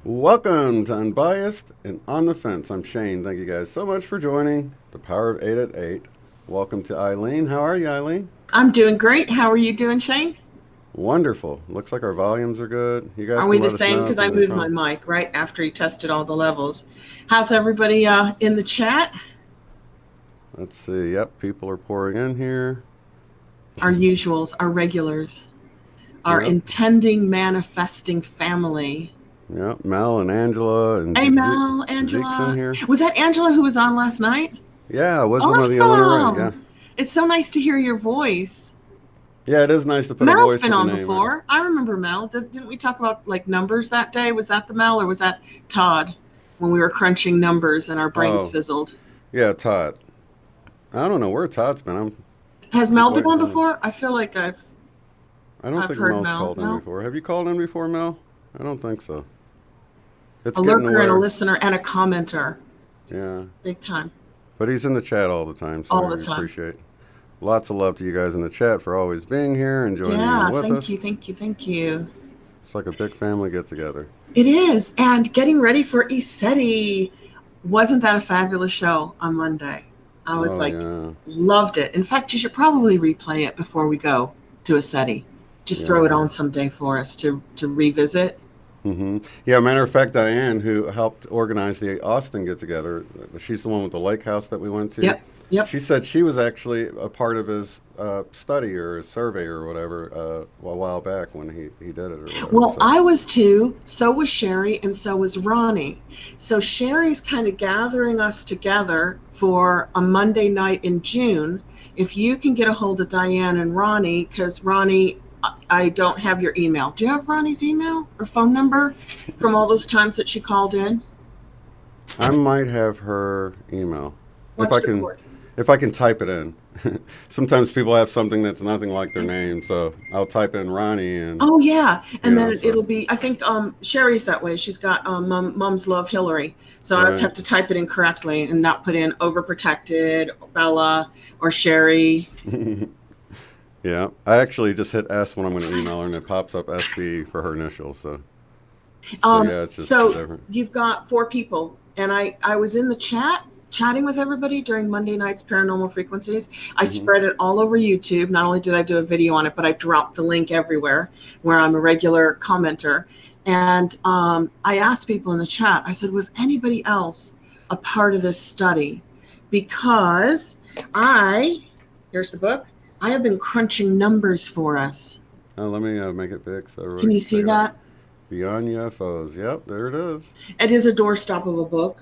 Welcome to Unbiased and On the Fence. I'm Shane. Thank you guys so much for joining the Power of 8 at 8. Welcome to Eileen. How are you, Eileen? I'm doing great. How are you doing, Shane? Wonderful. Looks like our volumes are good. You guys are we the same? Because I moved my mic right after he tested all the levels. How's everybody in the chat? Let's see. Yep, people are pouring in here. Our usuals, our regulars, our intending, manifesting family. Yep, Mel and Angela and hey, Mel, Angela. Zeke's in here. Was that Angela who was on last night? Yeah, wisdom of the Illinois. Yeah. It's so nice to hear your voice. Yeah, it is nice to put Mel's a voice. Mel's been on before. I remember Mel. Didn't we talk about like numbers that day? Was that the Mel or was that Todd when we were crunching numbers and our brains fizzled? Yeah, Todd. I don't know where Todd's been. Has Mel been on before? I feel like I don't think Mel's called in before. Have you called in before, Mel? I don't think so. It's a lurker and a listener and a commenter. Yeah. Big time. But he's in the chat all the time, so I appreciate. Lots of love to you guys in the chat for always being here and joining in with us. Thank you. It's like a big family get together. It is, and getting ready for ECETI. Wasn't that a fabulous show on Monday? I was loved it. In fact, you should probably replay it before we go to ECETI. Just throw it on someday for us to revisit. Mm-hmm. Yeah, matter of fact, Diane, who helped organize the Austin get-together, she's the one with the lake house that we went to. Yep. She said she was actually a part of his study or his survey or whatever a while back when he did it. Or whatever. Well, I was too. So was Sherry, and so was Ronnie. So Sherry's kind of gathering us together for a Monday night in June. If you can get a hold of Diane and Ronnie, because Ronnie, I don't have your email. Do you have Ronnie's email or phone number from all those times that she called in? I might have her email. If I can type it in. Sometimes people have something that's nothing like their name, so I'll type in Ronnie and. Oh yeah, and then it'll be. I think Sherry's that way. She's got Mom's Love Hillary, so I have to type it in correctly and not put in Overprotected, Bella, or Sherry. Yeah, I actually just hit S when I'm going to email her, and it pops up SB for her initials. So it's just different. You've got 4 people, and I was in the chatting with everybody during Monday night's Paranormal Frequencies. I spread it all over YouTube. Not only did I do a video on it, but I dropped the link everywhere where I'm a regular commenter. And I asked people in the chat, I said, was anybody else a part of this study? Because here's the book. I have been crunching numbers for us. Oh, let me make it big. So can you see that? Beyond UFOs. Yep, there it is. It is a doorstop of a book.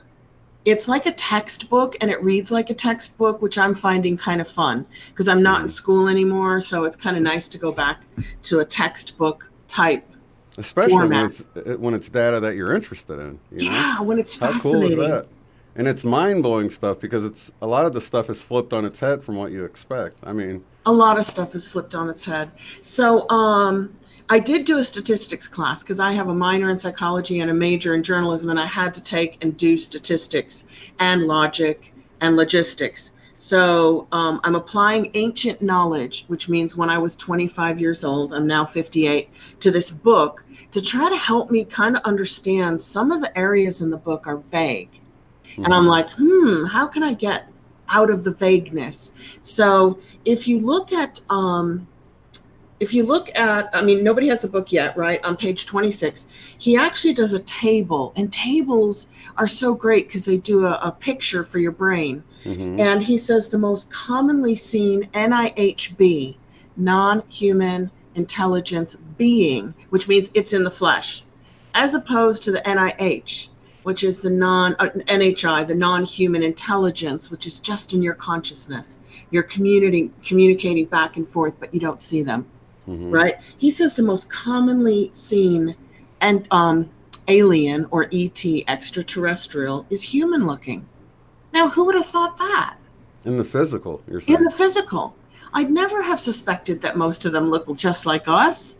It's like a textbook, and it reads like a textbook, which I'm finding kind of fun because I'm not in school anymore. So it's kind of nice to go back to a textbook type Especially format. when it's data that you're interested in. Yeah, when it's fascinating. How cool is that? And it's mind-blowing stuff because a lot of the stuff is flipped on its head from what you expect. I mean, a lot of stuff is flipped on its head. So I did do a statistics class because I have a minor in psychology and a major in journalism, and I had to take and do statistics and logic and logistics. So I'm applying ancient knowledge, which means when I was 25 years old, I'm now 58, to this book to try to help me kind of understand some of the areas in the book are vague. And I'm like, how can I get out of the vagueness? So if you look at, I mean, nobody has the book yet, right? On page 26, he actually does a table, and tables are so great because they do a picture for your brain. And he says the most commonly seen NIHB, non-human intelligence being, which means it's in the flesh, as opposed to the NIH, which is the NHI, the non-human intelligence, which is just in your consciousness. You're communicating back and forth, but you don't see them. right? He says the most commonly seen and alien or ET extraterrestrial is human looking. Now, who would have thought that? In the physical, you're saying? In the physical. I'd never have suspected that most of them look just like us.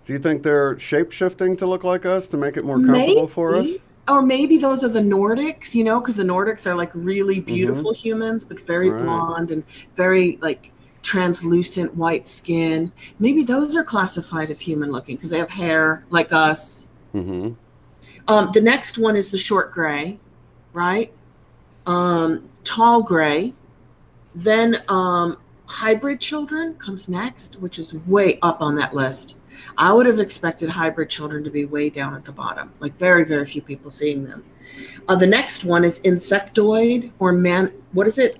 Do you think they're shape-shifting to look like us to make it more comfortable for us? Or maybe those are the Nordics, you know, because the Nordics are like really beautiful humans, but very blonde and very like translucent white skin. Maybe those are classified as human looking because they have hair like us. The next one is the short gray, right? Tall gray. Then hybrid children comes next, which is way up on that list. I would have expected hybrid children to be way down at the bottom, like very, very few people seeing them. The next one is insectoid or what is it?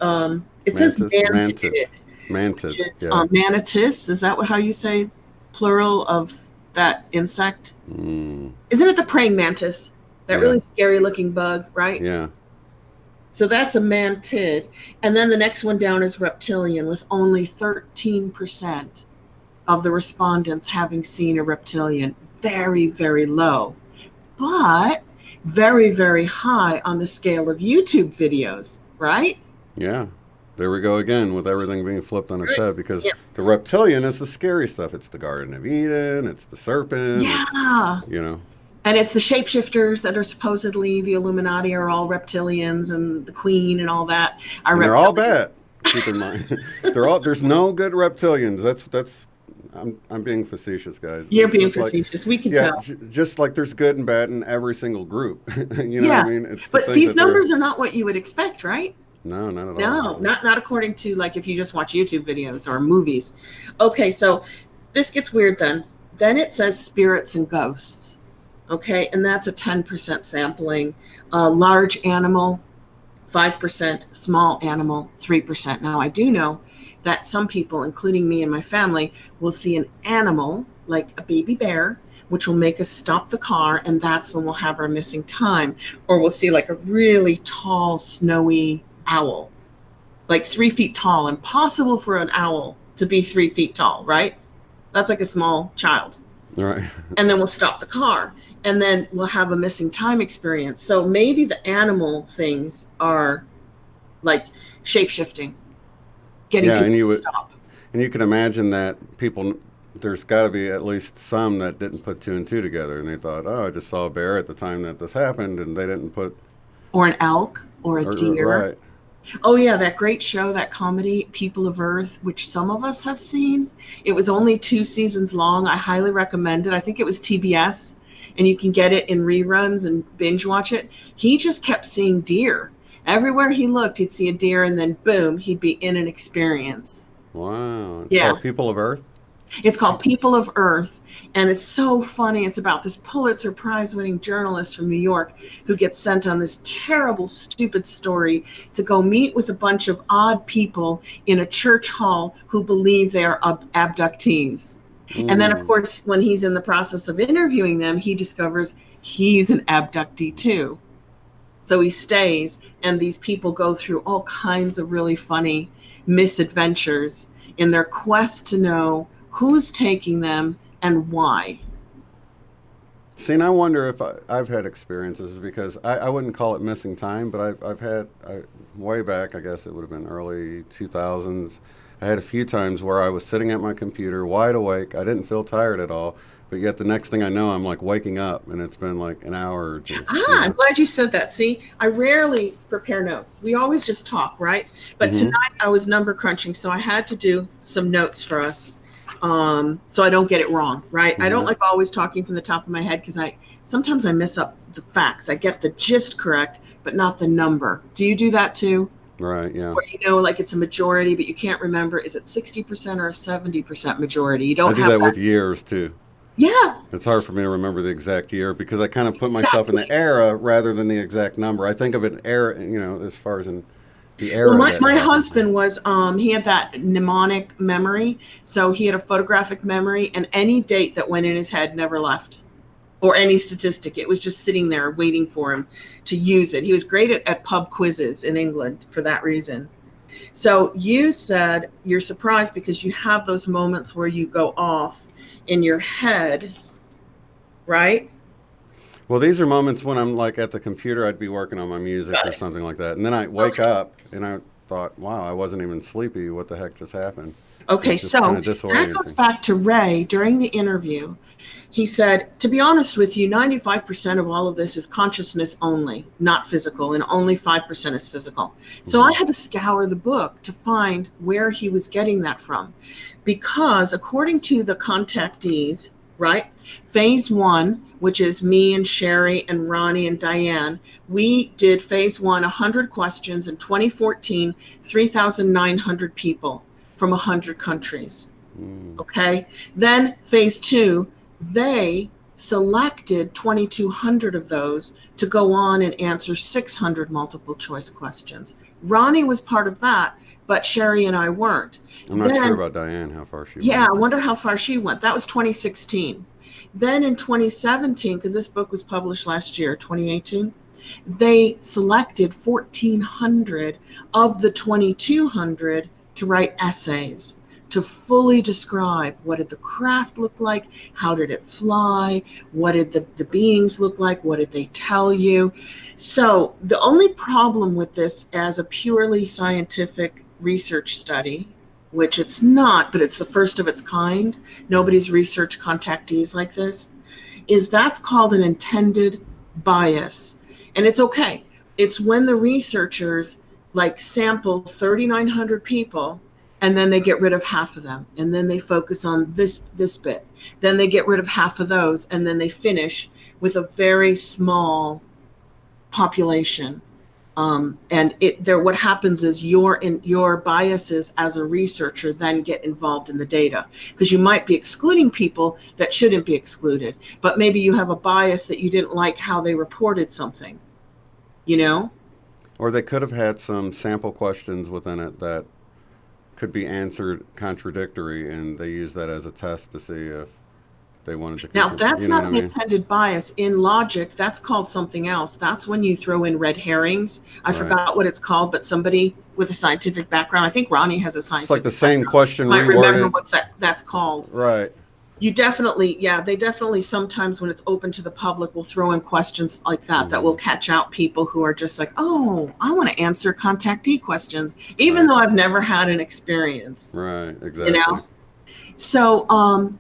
It says mantid. Mantid. Yeah. Manatus. Is that how you say plural of that insect? Isn't it the praying mantis? That really scary looking bug, right? Yeah. So that's a mantid. And then the next one down is reptilian, with only 13% of the respondents having seen a reptilian. Very, very low, but very, very high on the scale of YouTube videos, right? Yeah. There we go again with everything being flipped on its head, because the reptilian is the scary stuff. It's the Garden of Eden. It's the serpent. Yeah. You know. And it's the shapeshifters that are supposedly the Illuminati are all reptilians, and the Queen and all that are reptilians. They're all bad. Keep in mind, there's no good reptilians. That's. I'm being facetious, guys. You're being facetious. We can tell. Just like there's good and bad in every single group. You know what I mean? But these numbers are not what you would expect, right? No, not at all. No, not according to like if you just watch YouTube videos or movies. Okay, so this gets weird then. Then it says spirits and ghosts. Okay, and that's a 10% sampling. Large animal, 5%. Small animal, 3%. Now, I do know that some people, including me and my family, will see an animal like a baby bear, which will make us stop the car, and that's when we'll have our missing time. Or we'll see like a really tall, snowy owl, like 3 feet tall. Impossible for an owl to be 3 feet tall, right? That's like a small child. Right. And then we'll stop the car, and then we'll have a missing time experience. So maybe the animal things are like shape-shifting, getting people to stop. And you can imagine that people, there's got to be at least some that didn't put 2 and 2 together, and they thought, oh, I just saw a bear at the time that this happened, and they didn't put... Or an elk, or a deer. Right. Oh, yeah, that great show, that comedy, People of Earth, which some of us have seen. It was only 2 seasons long. I highly recommend it. I think it was TBS, and you can get it in reruns and binge watch it. He just kept seeing deer. Everywhere he looked, he'd see a deer, and then boom, he'd be in an experience. Wow. It's called People of Earth? It's called People of Earth, and it's so funny. It's about this Pulitzer Prize-winning journalist from New York who gets sent on this terrible, stupid story to go meet with a bunch of odd people in a church hall who believe they are abductees. And then, of course, when he's in the process of interviewing them, he discovers he's an abductee too. So he stays, and these people go through all kinds of really funny misadventures in their quest to know who's taking them and why. See, and I wonder if I've had experiences, because I wouldn't call it missing time, but I've had, way back, I guess it would have been early 2000s, I had a few times where I was sitting at my computer wide awake. I didn't feel tired at all, but yet the next thing I know, I'm like waking up, and it's been like an hour or two. I'm glad you said that. See, I rarely prepare notes. We always just talk, right? But tonight I was number crunching, so I had to do some notes for us. So I don't get it wrong, right? I don't like always talking from the top of my head, because sometimes I miss up the facts. I get the gist correct, but not the number. Do you do that too? Right, yeah. Or like it's a majority, but you can't remember, is it 60% or a 70% majority? You don't I do have that with years too. Yeah. It's hard for me to remember the exact year, because I kind of put myself in the era rather than the exact number. I think of an era, as far as in the era. Well, my husband was, he had that mnemonic memory. So he had a photographic memory, and any date that went in his head never left, or any statistic. It was just sitting there waiting for him to use it. He was great at pub quizzes in England for that reason. So you said you're surprised because you have those moments where you go off in your head, right? Well, these are moments when I'm like at the computer, I'd be working on my music Got or it. something like that. And then I wake Okay. up and I thought, wow, I wasn't even sleepy. What the heck just happened? Okay, It's just kind so of that goes disorienting. back to Ray during the interview. He said, to be honest with you, 95% of all of this is consciousness only, not physical, and only 5% is physical. So I Hmm. had to scour the book to find where he was getting that from. Because according to the contactees, right, phase one, which is me and Sherry and Ronnie and Diane, we did phase one, 100 questions in 2014, 3,900 people from 100 countries. Mm. Okay. Then phase two, they selected 2,200 of those to go on and answer 600 multiple choice questions. Ronnie was part of that, but Sherry and I weren't. I'm not sure Then, about Diane, how far she yeah, went. I wonder how far she went. That was 2016. Then in 2017, because this book was published last year, 2018, they selected 1,400 of the 2,200 to write essays to fully describe what did the craft look like, how did it fly, what did the beings look like, what did they tell you. So the only problem with this as a purely scientific research study, which it's not, but it's the first of its kind, nobody's researched contactees like this, is that's called an intended bias. And it's okay. It's when the researchers like sample 3,900 people and then they get rid of half of them and then they focus on this bit. Then they get rid of half of those and then they finish with a very small population. And what happens is your biases as a researcher then get involved in the data because you might be excluding people that shouldn't be excluded, but maybe you have a bias that you didn't like how they reported something, you know? Or they could have had some sample questions within it that could be answered contradictory, and they use that as a test to see if they wanted to Now, contribute. that's You know what not I an mean? intended bias. In logic, that's called something else. That's when you throw in red herrings. I Right. forgot what it's called, but somebody with a scientific background, I think Ronnie has a It's like the scientific same background, question might remember reworded. what that's called. Right. You definitely, yeah, they definitely sometimes when it's open to the public will throw in questions like that will Hmm. catch out people who are just like, oh, I want to answer contactee questions, even Right. though I've never had an experience, Right. you Exactly. know? So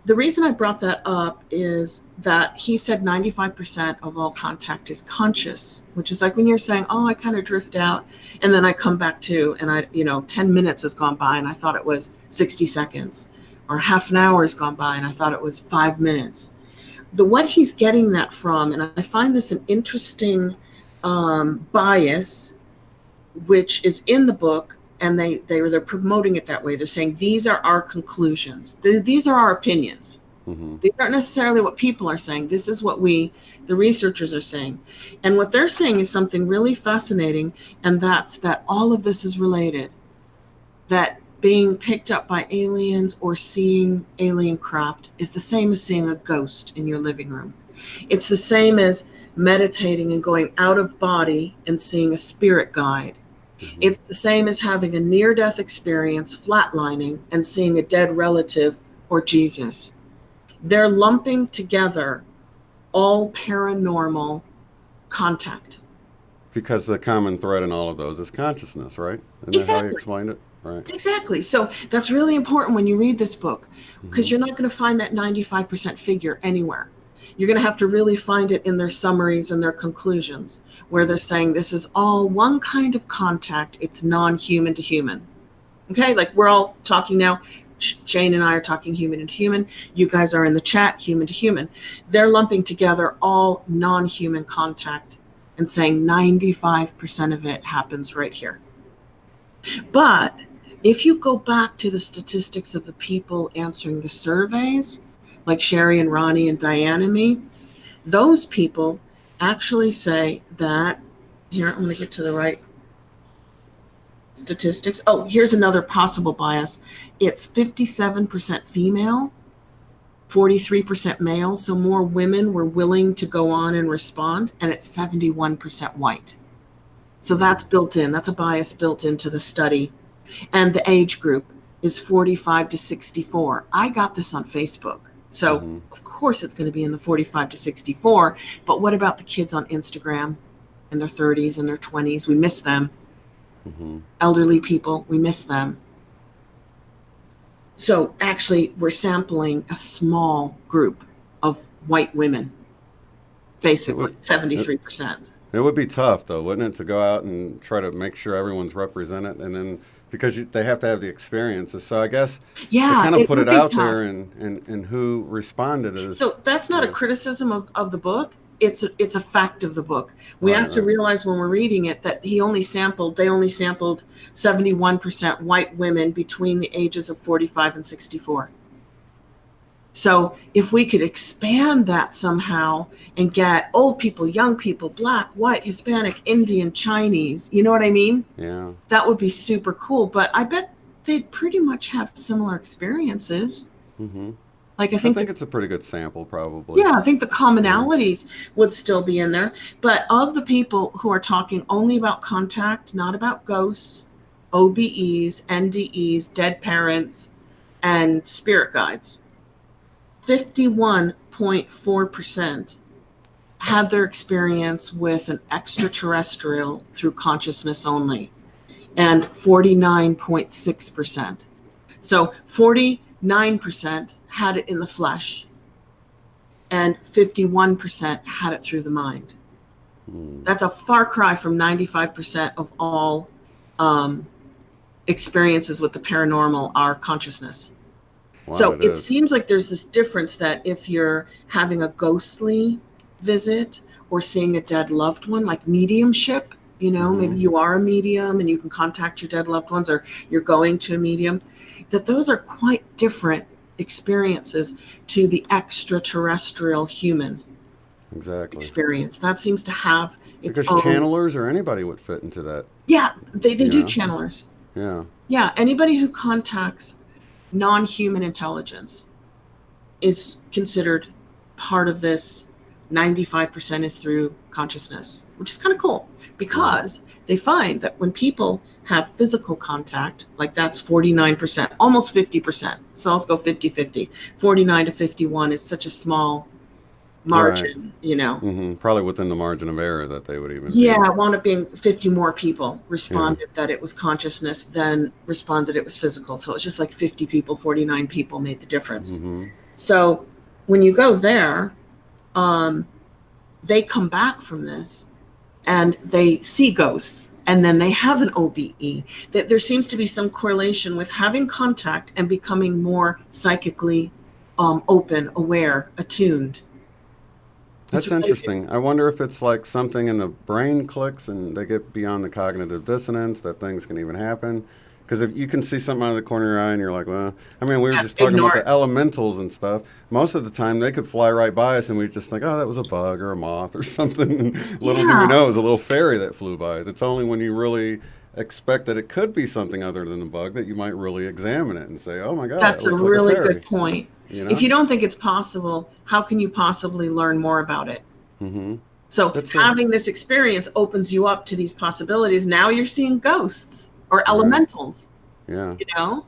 the reason I brought that up is that he said 95% of all contact is conscious, which is like when you're saying, oh, I kind of drift out and then I come back to, and 10 minutes has gone by and I thought it was 60 seconds, or half an hour has gone by and I thought it was 5 minutes. What he's getting that from, and I find this an interesting bias, which is in the book, and they're promoting it that way. They're saying these are our conclusions. These are our opinions. Hmm. These aren't necessarily what people are saying. This is what we, the researchers, are saying. And what they're saying is something really fascinating, and that's that all of this is related. That being picked up by aliens or seeing alien craft is the same as seeing a ghost in your living room. It's the same as meditating and going out of body and seeing a spirit guide. Hmm. It's the same as having a near death experience, flatlining, and seeing a dead relative or Jesus. They're lumping together all paranormal contact. Because the common thread in all of those is consciousness, right? Isn't that how you Exactly. explained it? Right. Exactly. So that's really important when you read this book because Hmm. you're not going to find that 95% figure anywhere. You're going to have to really find it in their summaries and their conclusions where they're saying this is all one kind of contact. It's non human to human. Okay. Like we're all talking now. Jane and I are talking human to human. You guys are in the chat, human to human. They're lumping together all non human contact and saying 95% of it happens right here. But if you go back to the statistics of the people answering the surveys, like Sherry and Ronnie and Diane and me, those people actually say that, here, I'm going to get to the right statistics. Oh, here's another possible bias. It's 57% female, 43% male. So more women were willing to go on and respond, and it's 71% white. So that's built in. That's a bias built into the study. And the age group is 45 to 64. I got this on Facebook. So, of course, it's going to be in the 45 to 64. But what about the kids on Instagram in their 30s and their 20s? We miss them. Elderly people, we miss them. So actually, we're sampling a small group of white women, basically 73%. It would be tough, though, wouldn't it, to go out and try to make sure everyone's represented, and then because they have to have the experiences. So I guess to kind of put it out there and who responded is. So that's not a criticism of the book. It's a fact of the book. We have to realize when we're reading it that they only sampled 71% white women between the ages of 45 and 64. So if we could expand that somehow and get old people, young people, Black, white, Hispanic, Indian, Chinese, you know what I mean? Yeah. That would be super cool. But I bet they'd pretty much have similar experiences. Like I think it's a pretty good sample, probably. Yeah, I think the commonalities would still be in there. But of the people who are talking only about contact, not about ghosts, OBEs, NDEs, dead parents, and spirit guides, 51.4% had their experience with an extraterrestrial through consciousness only, and 49.6%. So 49% had it in the flesh, and 51% had it through the mind. That's a far cry from 95% of all experiences with the paranormal are consciousness. Wow, so it seems like there's this difference that if you're having a ghostly visit or seeing a dead loved one, like mediumship, you know, maybe you are a medium and you can contact your dead loved ones, or you're going to a medium, that those are quite different experiences to the extraterrestrial human experience. That seems to have its because channelers or anybody would fit into that. Yeah, they do channelers. Yeah, anybody who contacts non-human intelligence is considered part of this. 95% is through consciousness, which is kind of cool, because they find that when people have physical contact, like that's 49%, almost 50%. So let's go 50-50. 49 to 51 is such a small margin, you know. Probably within the margin of error that they would even I wound up being 50 more people responded that it was consciousness than responded it was physical. So it's just like 50 people, 49 people made the difference. So when you go there, they come back from this and they see ghosts, and then they have an OBE. That there seems to be some correlation with having contact and becoming more psychically open, aware, attuned. That's interesting. I wonder if it's like something in the brain clicks and they get beyond the cognitive dissonance, that things can even happen. Because if you can see something out of the corner of your eye and you're like, well, I mean, we were just talking about the elementals and stuff. Most of the time they could fly right by us and we just think, oh, that was a bug or a moth or something. And little do we know, it was a little fairy that flew by. It's only when you really expect that it could be something other than a bug that you might really examine it and say, oh my God, that's a really good point. You know? If you don't think it's possible, how can you possibly learn more about it? So having this experience opens you up to these possibilities. Now you're seeing ghosts or elementals. Yeah. You know?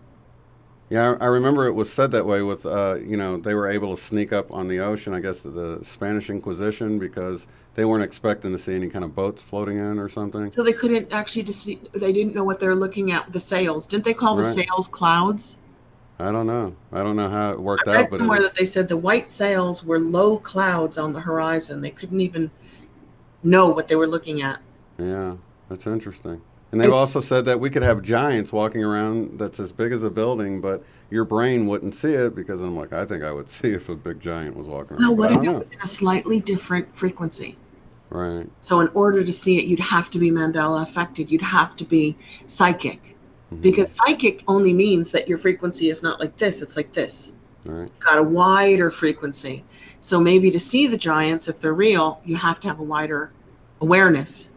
Yeah, I remember it was said that way with, you know, they were able to sneak up on the ocean, I guess, the Spanish Inquisition, because they weren't expecting to see any kind of boats floating in or something. So they couldn't actually they didn't know what they were looking at with the sails. Didn't they call the sails clouds? I don't know. I don't know how it worked out. I read somewhere that they said the white sails were low clouds on the horizon. They couldn't even know what they were looking at. Yeah, that's interesting. And they've also said that we could have giants walking around that's as big as a building, but your brain wouldn't see it, because I'm like, I think I would see if a big giant was walking around. Well, what if it was in a slightly different frequency? Right. So in order to see it, you'd have to be Mandela affected. You'd have to be psychic. Because psychic only means that your frequency is not like this, it's like this. Right. Got a wider frequency. So maybe to see the giants, if they're real, you have to have a wider awareness.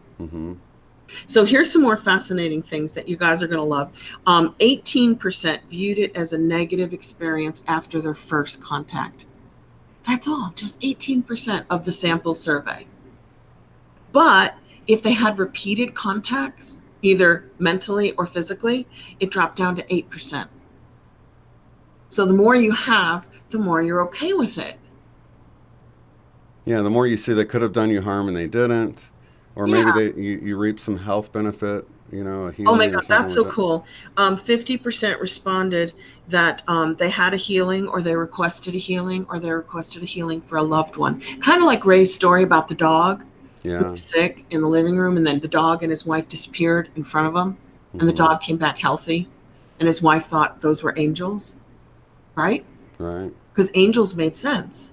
So here's some more fascinating things that you guys are going to love. 18% viewed it as a negative experience after their first contact. That's all, just 18% of the sample survey. But if they had repeated contacts, either mentally or physically, it dropped down to 8%. So the more you have, the more you're okay with it. Yeah, the more you see they could have done you harm and they didn't, or maybe Yeah. you reap some health benefit, a Oh my healing or God, something that's like so that. cool. 50% responded that they had a healing, or they requested a healing, or they requested a healing for a loved one. Kind of like Ray's story about the dog who Yeah. was sick in the living room, and then the dog and his wife disappeared in front of him, and the Hmm. dog came back healthy, and his wife thought those were angels, right? Right. Because angels made sense.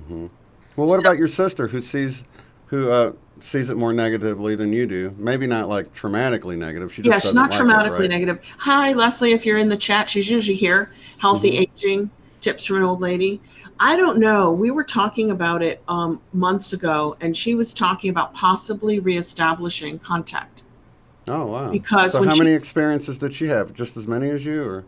Hmm. Well, what So, about your sister who sees it more negatively than you do? Maybe not like traumatically negative. She yeah, just she's doesn't not like it, traumatically right? negative. Hi, Leslie, if you're in the chat, she's usually here. Healthy Hmm. aging tips from an old lady. I don't know. We were talking about it months ago, and she was talking about possibly reestablishing contact Oh, wow. because So when how she, many experiences did she have? Just as many as you, or?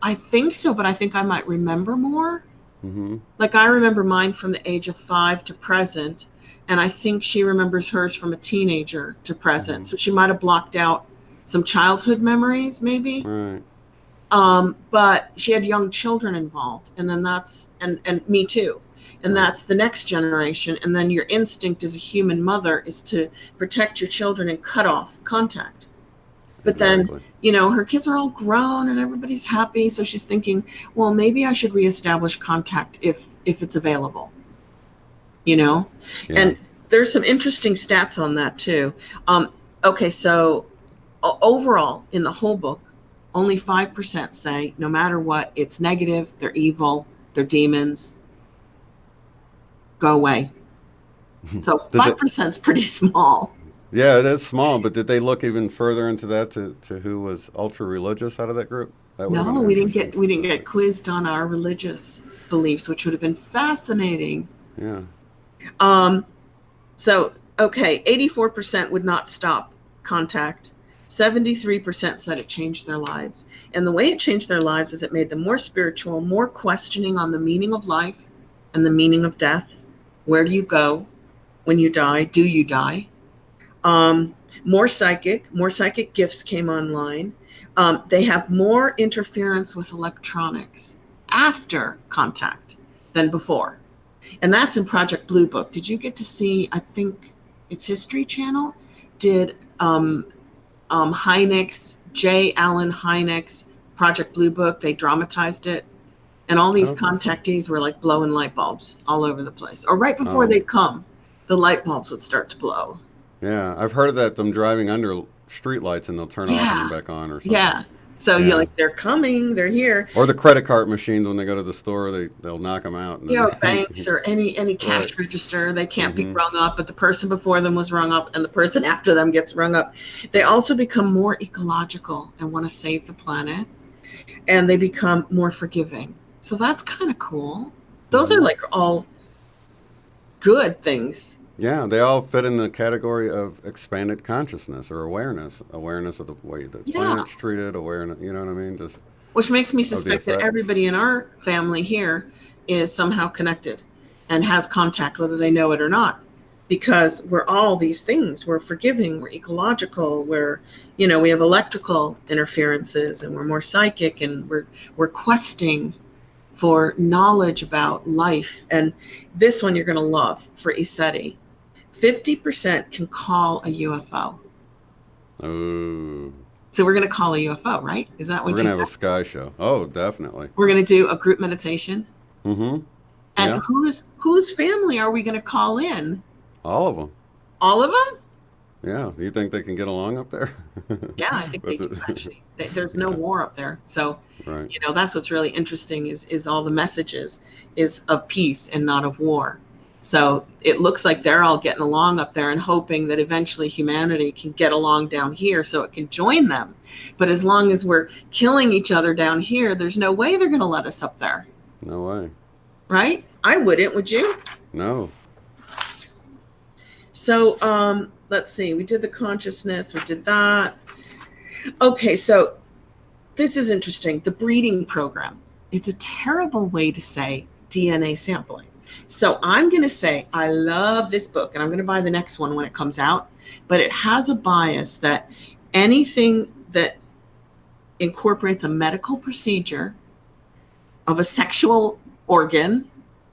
I think so, but I think I might remember more. Hmm. Like I remember mine from the age of 5 to present, and I think she remembers hers from a teenager to Hmm. present. So she might have blocked out some childhood memories, maybe. Right. But she had young children involved, and then and me too, and Right. that's the next generation. And then your instinct as a human mother is to protect your children and cut off contact. But then, Exactly. her kids are all grown and everybody's happy, so she's thinking, well, maybe I should reestablish contact if it's available. you know Yeah. and there's some interesting stats on that too. Okay, so overall in the whole book, only 5% say no matter what, it's negative, they're evil, they're demons, go away. So Did they? 5% is pretty small. Yeah, it is small, but did they look even further into that to who was ultra religious out of that group? That would have No, been we didn't interesting get to we didn't see. get quizzed on our religious beliefs, which would have been fascinating. Yeah. um So, okay, 84% would not stop contact. 73% said it changed their lives. And the way it changed their lives is it made them more spiritual, more questioning on the meaning of life and the meaning of death. Where do you go when you die? Do you die? Um, more psychic gifts came online. They have more interference with electronics after contact than before. And that's in Project Blue Book. Did you get to see? I think it's History Channel did J. Allen Hynek's Project Blue Book. They dramatized it, and all I these don't think so. contactees were like blowing light bulbs all over the place. Or right before Oh, they'd come, the light bulbs would start to blow. yeah. I've heard of that. Them driving under street lights and they'll turn off and then Yeah, back on or something. yeah. So you're Yeah. like, they're coming, they're here. Or the credit card machines when they go to the store, they'll knock them out and then Banks or any right. cash register, they can't be Hmm. rung up, but the person before them was rung up, and the person after them gets rung up. They also become more ecological and want to save the planet, and they become more forgiving. So that's kind of cool. Those are Hmm. like all good things. Yeah, they all fit in the category of expanded consciousness or awareness of the way the Yeah, planet's treated, awareness. You know what I mean? Just which makes me of the suspect that effects. everybody in our family here is somehow connected and has contact, whether they know it or not. Because we're all these things. We're forgiving, we're ecological, we have electrical interferences, and we're more psychic, and we're questing for knowledge about life. And this one you're going to love for Iseti. 50% can call a UFO. Oh, So we're going to call a UFO, right? Is that we're what you gonna have a said? sky show. Oh, definitely. We're going to do a group meditation. Mm-hmm. And Yeah, whose family are we going to call in? all of them. All of them? Yeah. Do you think they can get along up there? Yeah, I think they With do the, actually. There's no yeah. war up there. So, Right. that's what's really interesting is all the messages is of peace and not of war. So it looks like they're all getting along up there and hoping that eventually humanity can get along down here so it can join them. But as long as we're killing each other down here, there's no way they're going to let us up there, No way. right? I wouldn't, would you? No. So let's see. We did the consciousness. We did that. Okay, so this is interesting. The breeding program. It's a terrible way to say DNA sampling. So I'm going to say I love this book, and I'm going to buy the next one when it comes out. But it has a bias that anything that incorporates a medical procedure of a sexual organ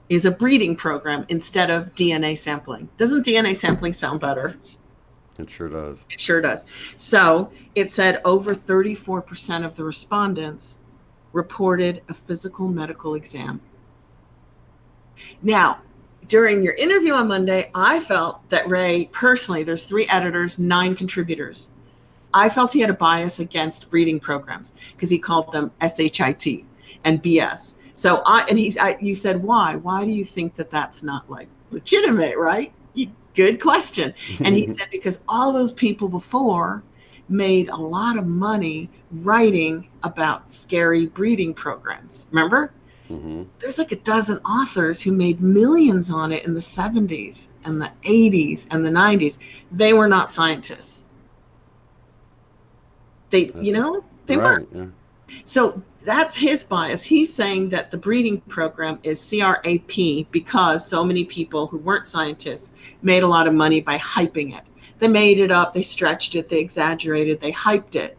is a breeding program instead of DNA sampling. Doesn't DNA sampling sound better? It sure does. It sure does. So it said over 34% of the respondents reported a physical medical exam. Now, during your interview on Monday, I felt that Ray, personally, there's 3 editors, 9 contributors. I felt he had a bias against breeding programs because he called them SHIT and BS. So you said, why? Why do you think that that's not like legitimate, right? Good question. And he said, because all those people before made a lot of money writing about scary breeding programs. Remember? Mm-hmm. There's like a dozen authors who made millions on it in the 70s and the 80s and the 90s. They were not scientists. They right, weren't. Yeah. So that's his bias. He's saying that the breeding program is CRAP because so many people who weren't scientists made a lot of money by hyping it. They made it up, they stretched it, they exaggerated, they hyped it.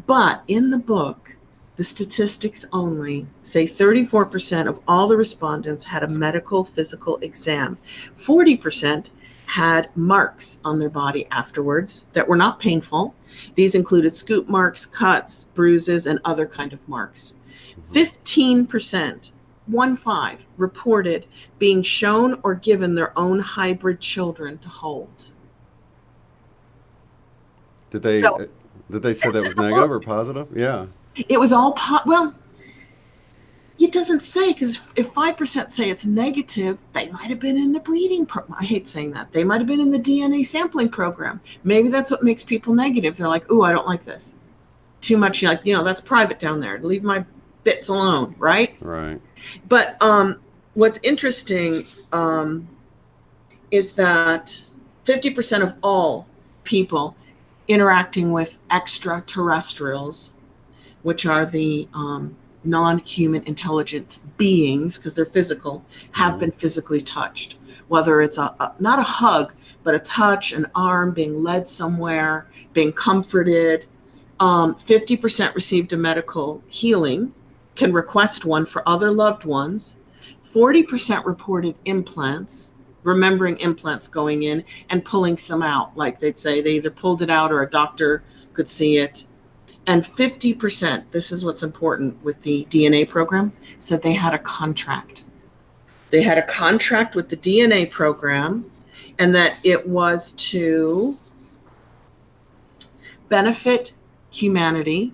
But in the book, the statistics only say 34% of all the respondents had a medical physical exam. 40% had marks on their body afterwards that were not painful. These included scoop marks, cuts, bruises, and other kind of marks. 15%, 1/5, reported being shown or given their own hybrid children to hold. Did they say that was negative or positive? Yeah. It was all well, it doesn't say, because if 5% say it's negative, they might have been in the breeding program. I hate saying that. They might have been in the DNA sampling program. Maybe that's what makes people negative. They're like, ooh, I don't like this. Too much, like, that's private down there. Leave my bits alone, right? Right. But what's interesting is that 50% of all people interacting with extraterrestrials, which are the non-human intelligent beings, because they're physical, have been physically touched. Whether it's not a hug, but a touch, an arm, being led somewhere, being comforted. 50% received a medical healing, can request one for other loved ones. 40% reported implants, remembering implants going in and pulling some out. Like they'd say they either pulled it out or a doctor could see it. And 50%, this is what's important with the DNA program, said they had a contract. They had a contract with the DNA program, and that it was to benefit humanity,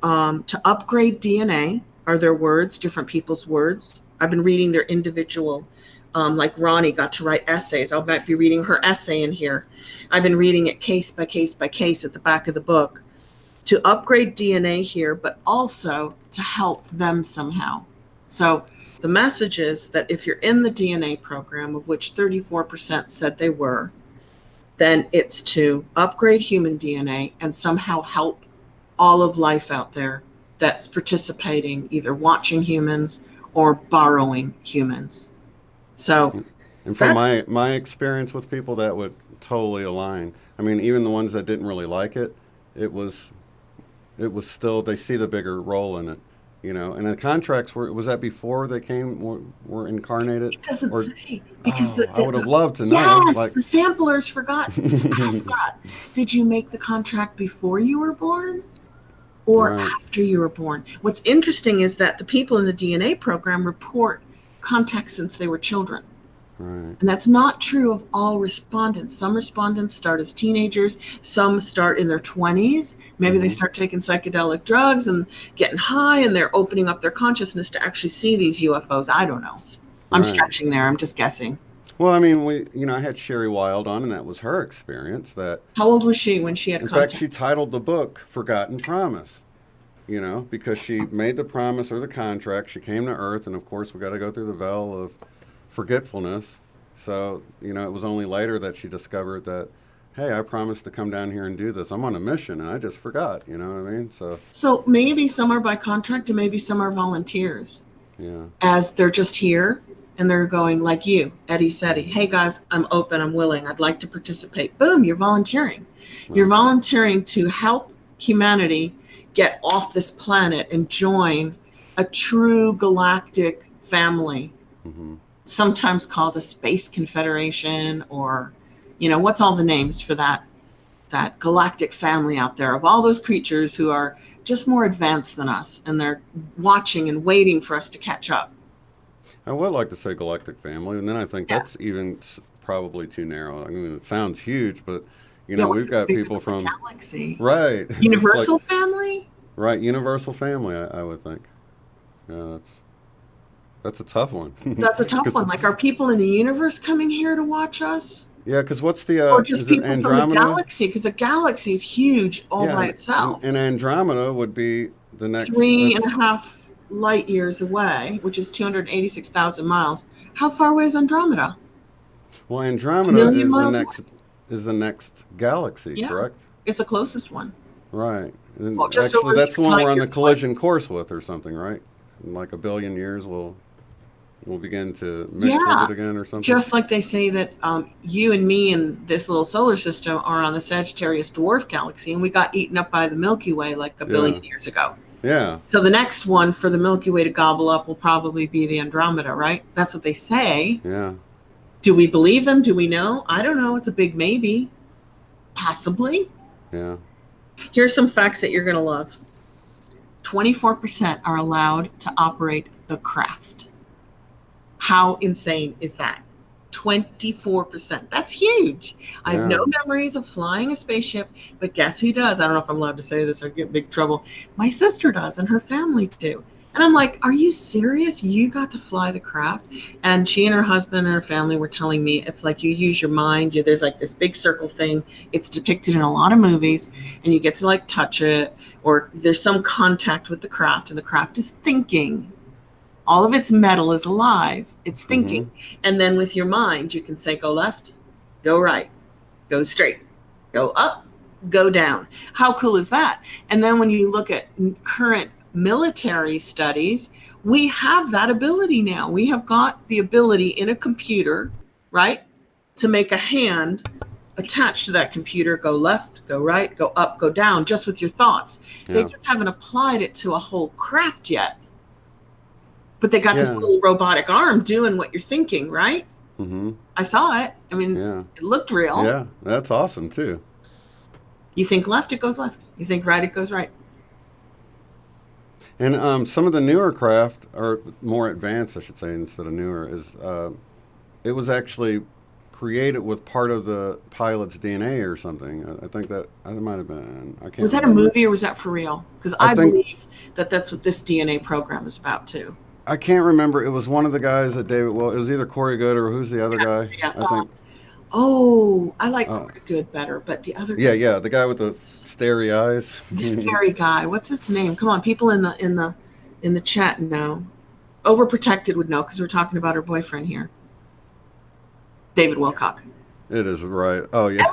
to upgrade DNA, are their words, different people's words. I've been reading their individual, like Ronnie got to write essays. I might be reading her essay in here. I've been reading it case by case by case at the back of the book. To upgrade DNA here, but also to help them somehow. So the message is that if you're in the DNA program, of which 34% said they were, then it's to upgrade human DNA and somehow help all of life out there that's participating, either watching humans or borrowing humans. So, and from my experience with people, that would totally align. I mean, even the ones that didn't really like it, it was still, they see the bigger role in it, And the contracts was that before they were incarnated? It doesn't say, because I would have loved to know. Yes, the samplers forgot to ask that. Did you make the contract before you were born or after you were born? What's interesting is that the people in the DNA program report contact since they were children. Right. And that's not true of all respondents. Some respondents start as teenagers. Some start in their 20s. Maybe they start taking psychedelic drugs and getting high, and they're opening up their consciousness to actually see these UFOs. I don't know. I'm stretching there. I'm just guessing. Well, I mean, I had Sherry Wild on, and that was her experience. How old was she when she had contact? In fact, she titled the book "Forgotten Promise." Because she made the promise or the contract. She came to Earth, and of course, we got to go through the veil of forgetfulness. So, it was only later that she discovered that, hey, I promised to come down here and do this. I'm on a mission, and I just forgot. You know what I mean? So maybe some are by contract, and maybe some are volunteers. Yeah. As they're just here, and they're going like you, Eddie Setti. Hey guys, I'm open, I'm willing, I'd like to participate. Boom, you're volunteering. Right. You're volunteering to help humanity get off this planet and join a true galactic family, Mm-hmm. sometimes called a space confederation, or, what's all the names for that galactic family out there of all those creatures who are just more advanced than us, and they're watching and waiting for us to catch up. I would like to say galactic family, and then I think that's even probably too narrow. I mean, it sounds huge, but we've got people from galaxy, right? Universal family, right? Universal family, I would think. Yeah, that's a tough one. That's a tough one. Like, are people in the universe coming here to watch us? Yeah, because what's the or just is people it Andromeda? from the galaxy? Because the galaxy is huge all by itself. And Andromeda would be the next 3.5 light years away, which is 286,000 miles. How far away is Andromeda? Well, Andromeda is the next galaxy, correct? It's the closest one. Right. And well, just actually, that's the one we're on the collision away. course with, or something, right? In like 1 billion years, we'll begin to mix with it again, or something. Just like they say that you and me and this little solar system are on the Sagittarius dwarf galaxy, and we got eaten up by the Milky Way like 1 billion years ago. Yeah. So the next one for the Milky Way to gobble up will probably be the Andromeda, right? That's what they say. Yeah. Do we believe them? Do we know? I don't know. It's a big maybe. Possibly. Yeah. Here's some facts that you're going to love. 24% are allowed to operate the craft. How insane is that? 24%. That's huge. I have no memories of flying a spaceship, but guess who does? I don't know if I'm allowed to say this or get in big trouble. My sister does, and her family do. And I'm like, are you serious? You got to fly the craft? And she and her husband and her family were telling me it's like you use your mind. There's like this big circle thing. It's depicted in a lot of movies, and you get to like touch it, or there's some contact with the craft, and the craft is thinking. All of its metal is alive. It's thinking. Mm-hmm. And then with your mind, you can say, go left, go right, go straight, go up, go down. How cool is that? And then when you look at current military studies, we have that ability now. We have got the ability in a computer, right, to make a hand attached to that computer, go left, go right, go up, go down, just with your thoughts. Yeah. They just haven't applied it to a whole craft yet. But they got this little robotic arm doing what you're thinking, right? Mm-hmm. I saw it. I mean, it looked real. Yeah, that's awesome, too. You think left, it goes left. You think right, it goes right. And some of the newer craft, or more advanced, I should say, instead of newer, is it was actually created with part of the pilot's DNA or something. I think that might have been. I can't. Was that remember. A movie or was that for real? Because I believe that that's what this DNA program is about, too. I can't remember. It was one of the guys that David. Well, it was either Corey Good or who's the other guy? Yeah. I think. I like Corey Good better, but the other. Yeah, the guy with the starry eyes. The scary guy. What's his name? Come on, people in the chat know. Overprotected would know because we're talking about her boyfriend here. David Wilcock. It is right. Oh yeah.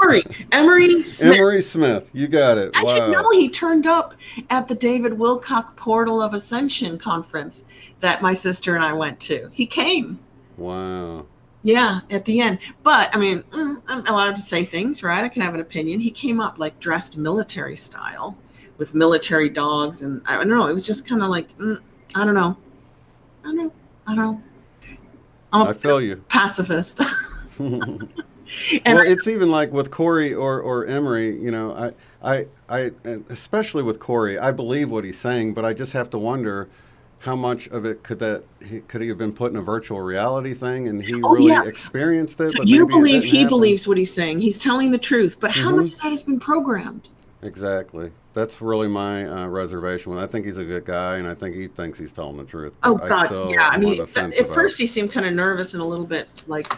Emery Smith. Emery Smith. You got it. I should know he turned up at the David Wilcock Portal of Ascension conference that my sister and I went to. He came. Wow. Yeah, at the end. But I mean, I'm allowed to say things, right? I can have an opinion. He came up like dressed military style with military dogs, and I don't know. It was just kind of like, I don't know. I feel you. Pacifist. Well, it's even like with Corey or Emery, I especially with Corey, I believe what he's saying, but I just have to wonder how much of it could he have been put in a virtual reality thing and he experienced it. So but you believe he believes what he's saying. He's telling the truth, but how much of that has been programmed? Exactly. That's really my reservation. I think he's a good guy, and I think he thinks he's telling the truth. Oh, God, yeah. I mean, at first he seemed kind of nervous and a little bit like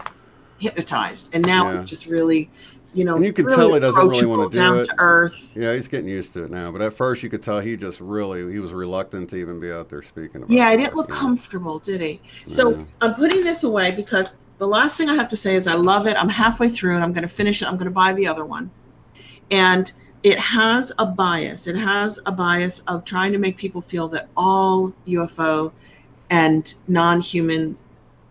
hypnosed, and now he's just really, and you can tell he doesn't really want to do down it. To earth. Yeah, he's getting used to it now, but at first you could tell he was reluctant to even be out there speaking about it. Yeah, he didn't look comfortable, did he? So I'm putting this away because the last thing I have to say is I love it. I'm halfway through and I'm going to finish it. I'm going to buy the other one. And it has a bias. It has a bias of trying to make people feel that all UFO and non-human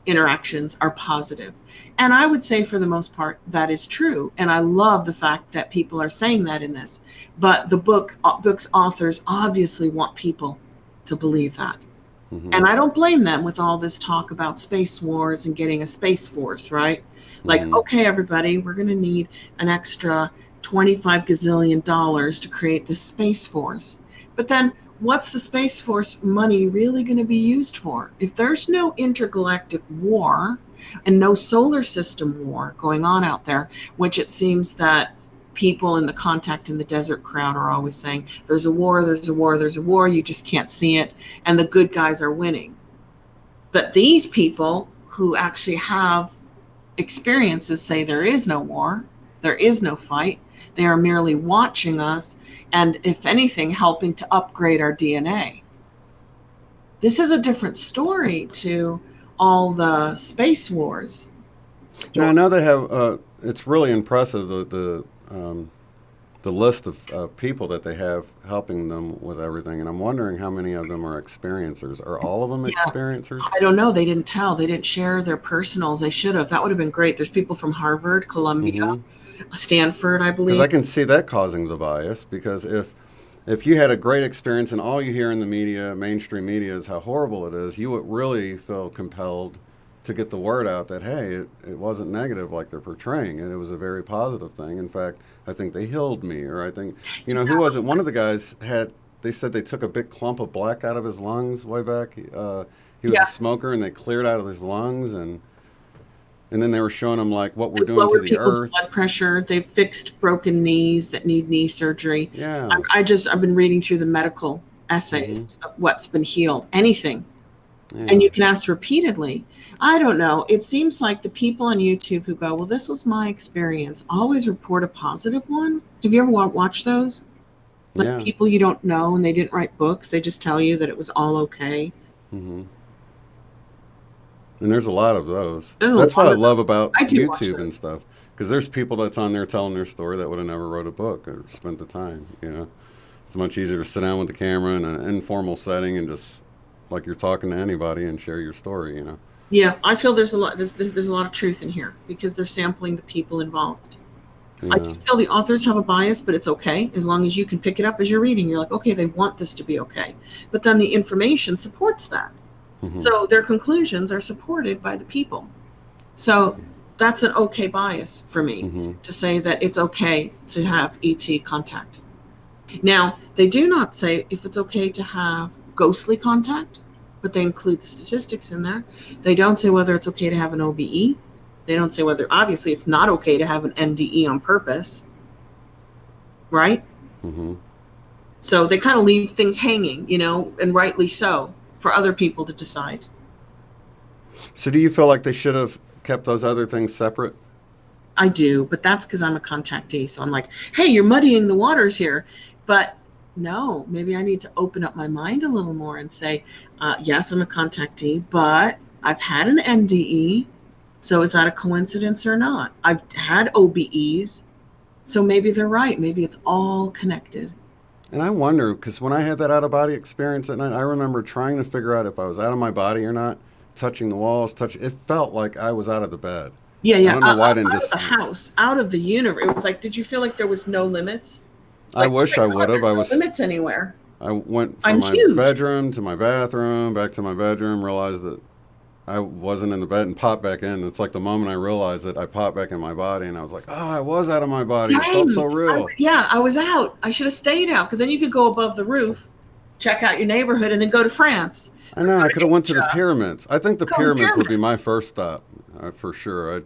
interactions are positive. And I would say for the most part, that is true. And I love the fact that people are saying that in this. But the book's authors obviously want people to believe that. Mm-hmm. And I don't blame them with all this talk about space wars and getting a space force, right? Like, Mm-hmm. okay, everybody, we're going to need an extra $25 gazillion to create this space force. But then what's the space force money really going to be used for? If there's no intergalactic war and no solar system war going on out there, which it seems that people in the Contact in the Desert crowd are always saying, there's a war, there's a war, there's a war, you just can't see it, and the good guys are winning. But these people who actually have experiences say there is no war, there is no fight, they are merely watching us and, if anything, helping to upgrade our DNA. This is a different story to all the space wars. Now I know they have. It's really impressive the list of people that they have helping them with everything, and I'm wondering how many of them are experiencers. Are all of them experiencers? I don't know. They didn't tell. They didn't share their personals. They should have. That would have been great. There's people from Harvard, Columbia, Stanford, I believe. Because I can see that causing the bias. Because if you had a great experience and all you hear in the media, mainstream media, is how horrible it is, you would really feel compelled to get the word out that, hey, it wasn't negative like they're portraying it. It was a very positive thing. In fact, I think they healed me, or I think, who was it? One of the guys they said they took a big clump of black out of his lungs way back. He was a smoker, and they cleared out of his lungs, and then they were showing him like what we're doing to the earth. Blood pressure. They've fixed broken knees that need knee surgery. Yeah. I've been reading through the medical essays of what's been healed. Anything. Yeah. And you can ask repeatedly. I don't know. It seems like the people on YouTube who go, well, this was my experience, always report a positive one. Have you ever watched those? Like people you don't know and they didn't write books. They just tell you that it was all okay. Mm-hmm. And there's a lot of those. That's what I love about YouTube and stuff. Because there's people that's on there telling their story that would have never wrote a book or spent the time, It's much easier to sit down with the camera in an informal setting and just like you're talking to anybody and share your story, Yeah, I feel there's a lot of truth in here because they're sampling the people involved. Yeah. I do feel the authors have a bias, but it's okay as long as you can pick it up as you're reading. You're like, okay, they want this to be okay. But then the information supports that. Mm-hmm. So their conclusions are supported by the people. So that's an okay bias for me to say that it's okay to have ET contact. Now, they do not say if it's okay to have ghostly contact, but they include the statistics in there. They don't say whether it's okay to have an OBE. They don't say whether, obviously, it's not okay to have an NDE on purpose, right? Mm-hmm. So they kind of leave things hanging, and rightly so, for other people to decide. So do you feel like they should have kept those other things separate? I do, but that's because I'm a contactee. So I'm like, hey, you're muddying the waters here. But no, maybe I need to open up my mind a little more and say, yes, I'm a contactee, but I've had an NDE. So is that a coincidence or not? I've had OBEs. So maybe they're right. Maybe it's all connected. And I wonder, because when I had that out-of-body experience at night, I remember trying to figure out if I was out of my body or not, touching the walls, it felt like I was out of the bed. Yeah. I don't know why I didn't out of the house, out of the universe. It was like, did you feel like there was no limits? I wish I would have. No limits anywhere. I went from my bedroom to my bathroom, back to my bedroom, realized that I wasn't in the bed and popped back in. It's like the moment I realized it, I popped back in my body and I was like, oh, I was out of my body. Dang. It felt so real. I was out. I should have stayed out because then you could go above the roof, check out your neighborhood, and then go to France. I know. I could have went to the pyramids. I think the pyramids would be my first stop for sure.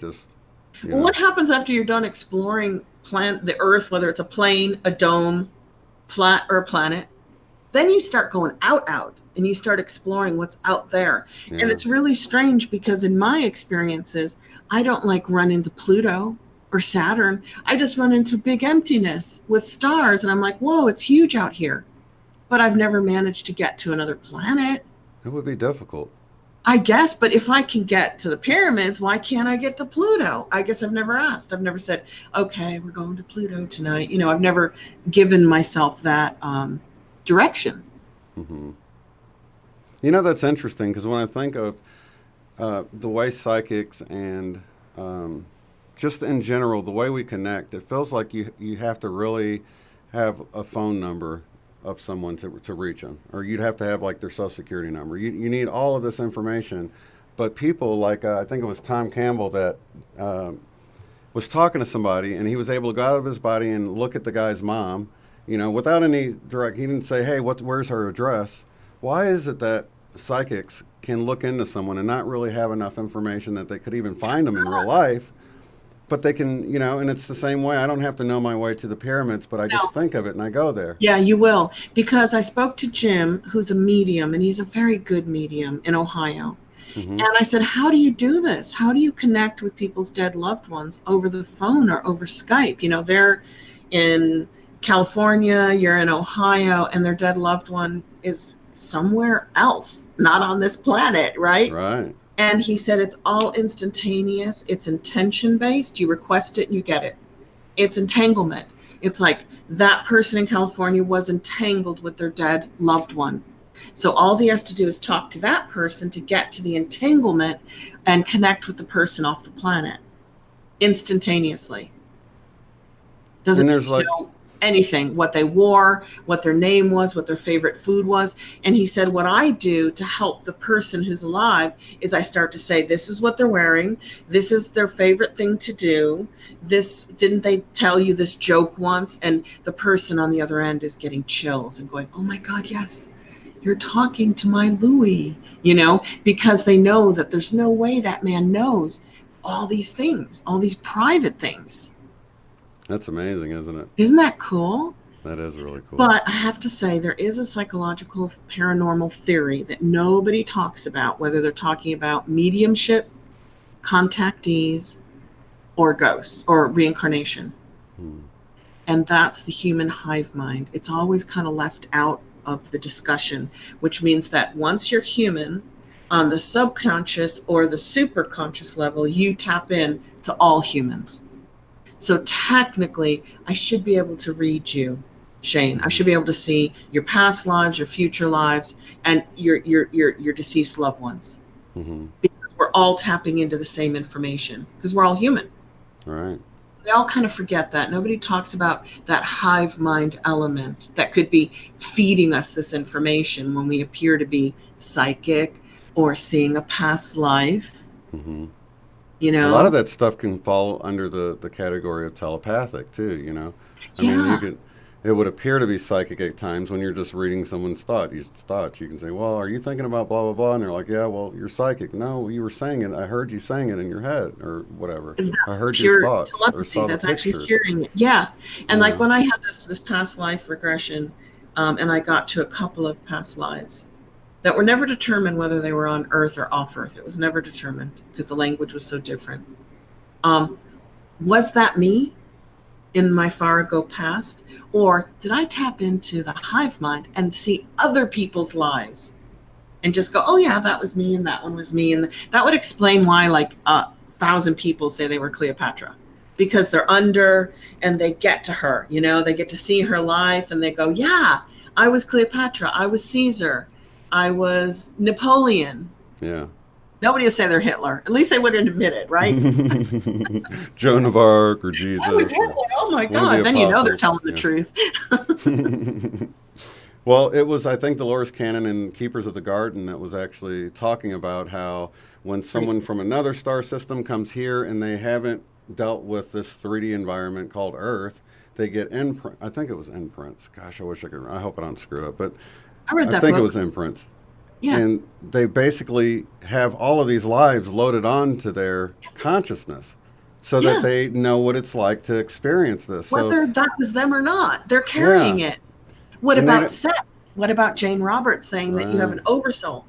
What happens after you're done exploring the Earth, whether it's a plane, a dome, flat, or a planet? Then you start going out, and you start exploring what's out there. Yeah. And it's really strange because in my experiences, I don't run into Pluto or Saturn. I just run into big emptiness with stars. And I'm like, whoa, it's huge out here. But I've never managed to get to another planet. It would be difficult. I guess, but if I can get to the pyramids, why can't I get to Pluto? I guess I've never asked. I've never said, okay, we're going to Pluto tonight. I've never given myself that direction. Mm-hmm. That's interesting because when I think of the way psychics and just in general, the way we connect, it feels like you have to really have a phone number of someone to reach them, or you'd have to have like their social security number. You need all of this information, but people like I think it was Tom Campbell that was talking to somebody, and he was able to go out of his body and look at the guy's mom, without any direct. He didn't say, "Hey, where's her address?" Why is it that psychics can look into someone and not really have enough information that they could even find them in real life? But they can, and it's the same way. I don't have to know my way to the pyramids, but I just think of it and I go there. Yeah, you will. Because I spoke to Jim, who's a medium, and he's a very good medium in Ohio. Mm-hmm. And I said, how do you do this? How do you connect with people's dead loved ones over the phone or over Skype? They're in California, you're in Ohio, and their dead loved one is somewhere else, not on this planet, right? Right. And he said it's all instantaneous. It's intention-based. You request it and you get it. It's entanglement. It's like that person in California was entangled with their dead loved one. So all he has to do is talk to that person to get to the entanglement and connect with the person off the planet instantaneously. Doesn't know anything, what they wore, what their name was, what their favorite food was. And he said, what I do to help the person who's alive is I start to say, this is what they're wearing. This is their favorite thing to do. Didn't they tell you this joke once? And the person on the other end is getting chills and going, oh my God, yes, you're talking to my Louie, because they know that there's no way that man knows all these things, all these private things. That's amazing, isn't it? Isn't that cool? That is really cool. But I have to say, there is a psychological paranormal theory that nobody talks about, whether they're talking about mediumship, contactees, or ghosts, or reincarnation. And that's the human hive mind. It's always kind of left out of the discussion, which means that once you're human, on the subconscious or the superconscious level, you tap in to all humans. So technically, I should be able to read you, Shane. I should be able to see your past lives, your future lives, and your deceased loved ones. Mm-hmm. Because we're all tapping into the same information because we're all human. Right. So we all kind of forget that. Nobody talks about that hive mind element that could be feeding us this information when we appear to be psychic or seeing a past life. Mm-hmm. A lot of that stuff can fall under the category of telepathic too, I mean, it would appear to be psychic at times when you're just reading someone's thoughts. You can say, well, are you thinking about blah, blah, blah? And they're like, yeah, well, you're psychic. No, you were saying it. I heard you saying it in your head or whatever. I heard your thoughts. Telepathy. Or saw that's actually hearing it. Yeah. And like when I had this past life regression, and I got to a couple of past lives that were never determined whether they were on Earth or off Earth. It was never determined because the language was so different. Was that me in my far ago past? Or did I tap into the hive mind and see other people's lives and just go, oh yeah, that was me and that one was me. And that would explain why like 1,000 people say they were Cleopatra. Because they're under and they get to her, they get to see her life and they go, yeah, I was Cleopatra, I was Caesar, I was Napoleon. Yeah. Nobody will say they're Hitler. At least they wouldn't admit it, right? Joan of Arc or Jesus. I was Hitler. Oh my God. Then they're telling the truth. Well, it was, I think, Dolores Cannon in Keepers of the Garden that was actually talking about how when someone from another star system comes here and they haven't dealt with this 3D environment called Earth, they get I think it was imprints. Gosh, I hope I don't screw it up, but I think it was imprints. Yeah. And they basically have all of these lives loaded onto their consciousness so that they know what it's like to experience this. Whether that was them or not, they're carrying it. What about Seth? What about Jane Roberts saying that you have an oversoul?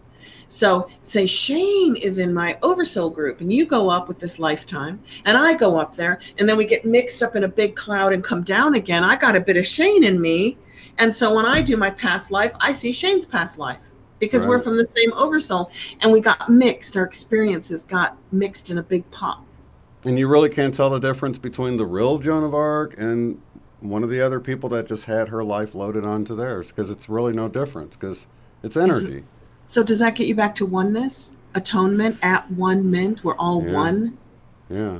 So say Shane is in my oversoul group and you go up with this lifetime and I go up there and then we get mixed up in a big cloud and come down again. I got a bit of Shane in me. And so when I do my past life, I see Shane's past life because we're from the same oversoul and we got mixed. Our experiences got mixed in a big pot. And you really can't tell the difference between the real Joan of Arc and one of the other people that just had her life loaded onto theirs because it's really no difference because it's energy. So does that get you back to oneness? atonement at one mint. We're all Yeah. one. Yeah.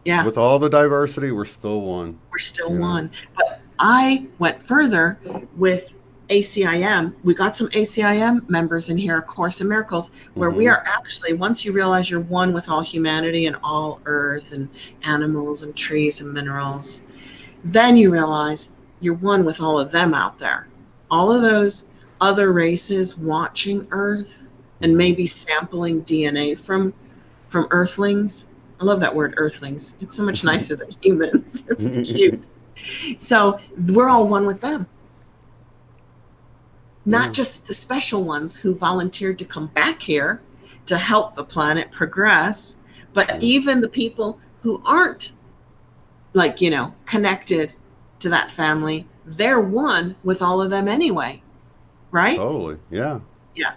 Yeah, With all the diversity, we're still one. we're still You know. one. But I went further with ACIM. We got some ACIM members in here, A Course in Miracles, where we Mm-hmm. are actually, once you realize you're one with all humanity and all earth and animals and trees and minerals, then you realize you're one with all of them out there. All of those other races watching Earth and Mm-hmm. maybe sampling DNA from Earthlings. I love that word, Earthlings. It's so much nicer than humans. It's cute. So we're all one with them. Not Yeah. just the special ones who volunteered to come back here to help the planet progress, but Yeah. even the people who aren't, like, connected to that family. They're one with all of them anyway, right? Totally. Yeah. Yeah.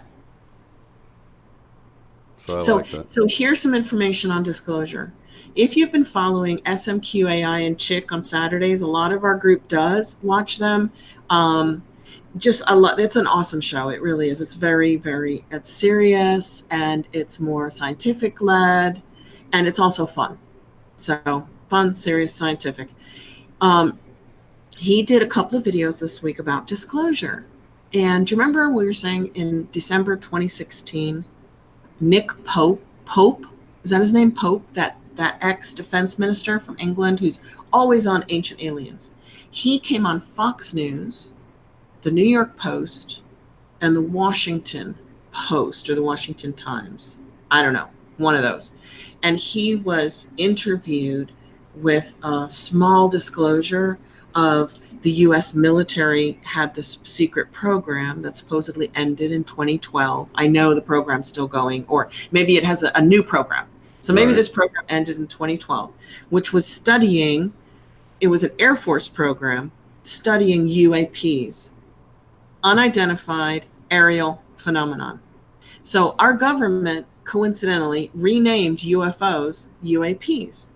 So I So, like that. so here's some information on disclosure. If you've been following SMQAI and Chick on Saturdays, a lot of our group does watch them. Um, just a lot. It's an awesome show. It really is. It's very, very. It's serious and it's more scientific led, and it's also fun. So fun, serious, scientific. Um, he did a couple of videos this week about disclosure. And do you remember we were saying in December 2016, Nick Pope, is that his name? Pope, that ex-defense minister from England who's always on Ancient Aliens. He came on Fox News, the New York Post, and the Washington Post or the Washington Times. I don't know, one of those. And he was interviewed with a small disclosure of the US military had this secret program that supposedly ended in 2012. I know the program's still going, or maybe it has a new program. So maybe Right. this program ended in 2012, which was studying, it was an Air Force program studying UAPs, unidentified aerial phenomenon. So our government coincidentally renamed UFOs UAPs.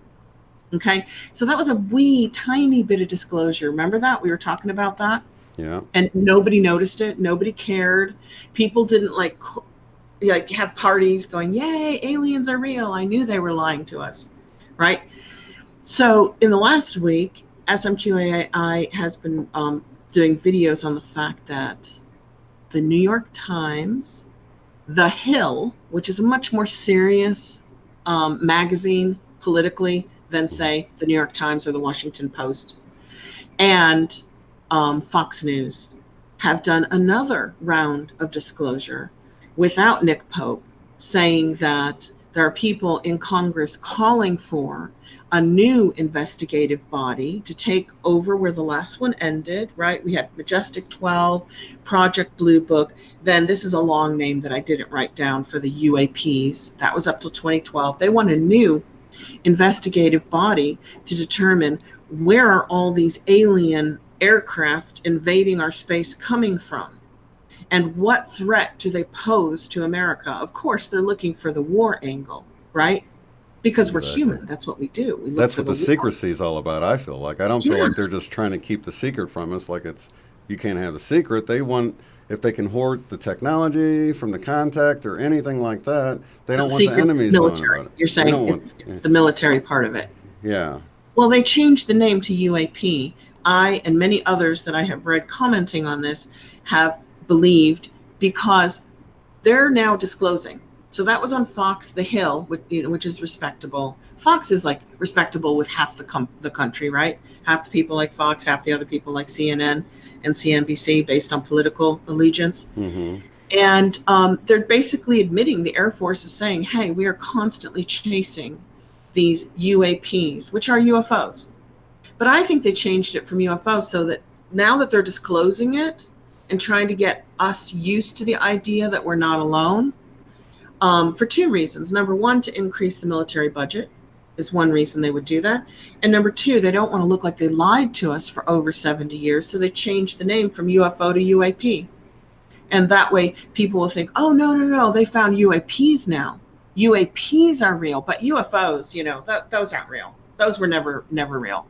Okay, so that was a wee tiny bit of disclosure. Remember that? We were talking about that, Yeah. and nobody noticed it. Nobody cared. People didn't like have parties going, "Yay, aliens are real." I knew they were lying to us, right? So in the last week, SMQAI has been doing videos on the fact that the New York Times, The Hill, which is a much more serious magazine politically than, say, the New York Times or the Washington Post, and Fox News, have done another round of disclosure without Nick Pope, saying that there are people in Congress calling for a new investigative body to take over where the last one ended, right? We had Majestic 12, Project Blue Book. Then this is a long name that I didn't write down for the UAPs. That was up till 2012. They want a new investigative body to determine where are all these alien aircraft invading our space coming from, and what threat do they pose to America. Of course, they're looking for the war angle, right? Because we're Exactly. human. That's what we do. We look That's for what the the war. secrecy is all about. I feel like I don't feel Yeah. like they're just trying to keep the secret from us. Like it's you can't have the secret. They want if they can hoard the technology from the contact or anything like that. They No, don't want the secret's enemies knowing about military. it. You're They saying don't want. it's the military part of it. Yeah. Well, they changed the name to UAP. I and many others that I have read commenting on this have believed, because they're now disclosing. So that was on Fox, The Hill, which is respectable. Fox is like respectable with half the country, right? Half the people like Fox, half the other people like CNN and CNBC based on political allegiance. Mm-hmm. And they're basically admitting, the Air Force is saying, hey, we are constantly chasing these UAPs, which are UFOs. But I think they changed it from UFO so that now that they're disclosing it and trying to get us used to the idea that we're not alone, for two reasons. Number one, to increase the military budget is one reason they would do that. And number two, they don't want to look like they lied to us for over 70 years. So they changed the name from UFO to UAP. And that way people will think, oh, no, no, no, they found UAPs now. UAPs are real, but UFOs, those aren't real. Those were never real.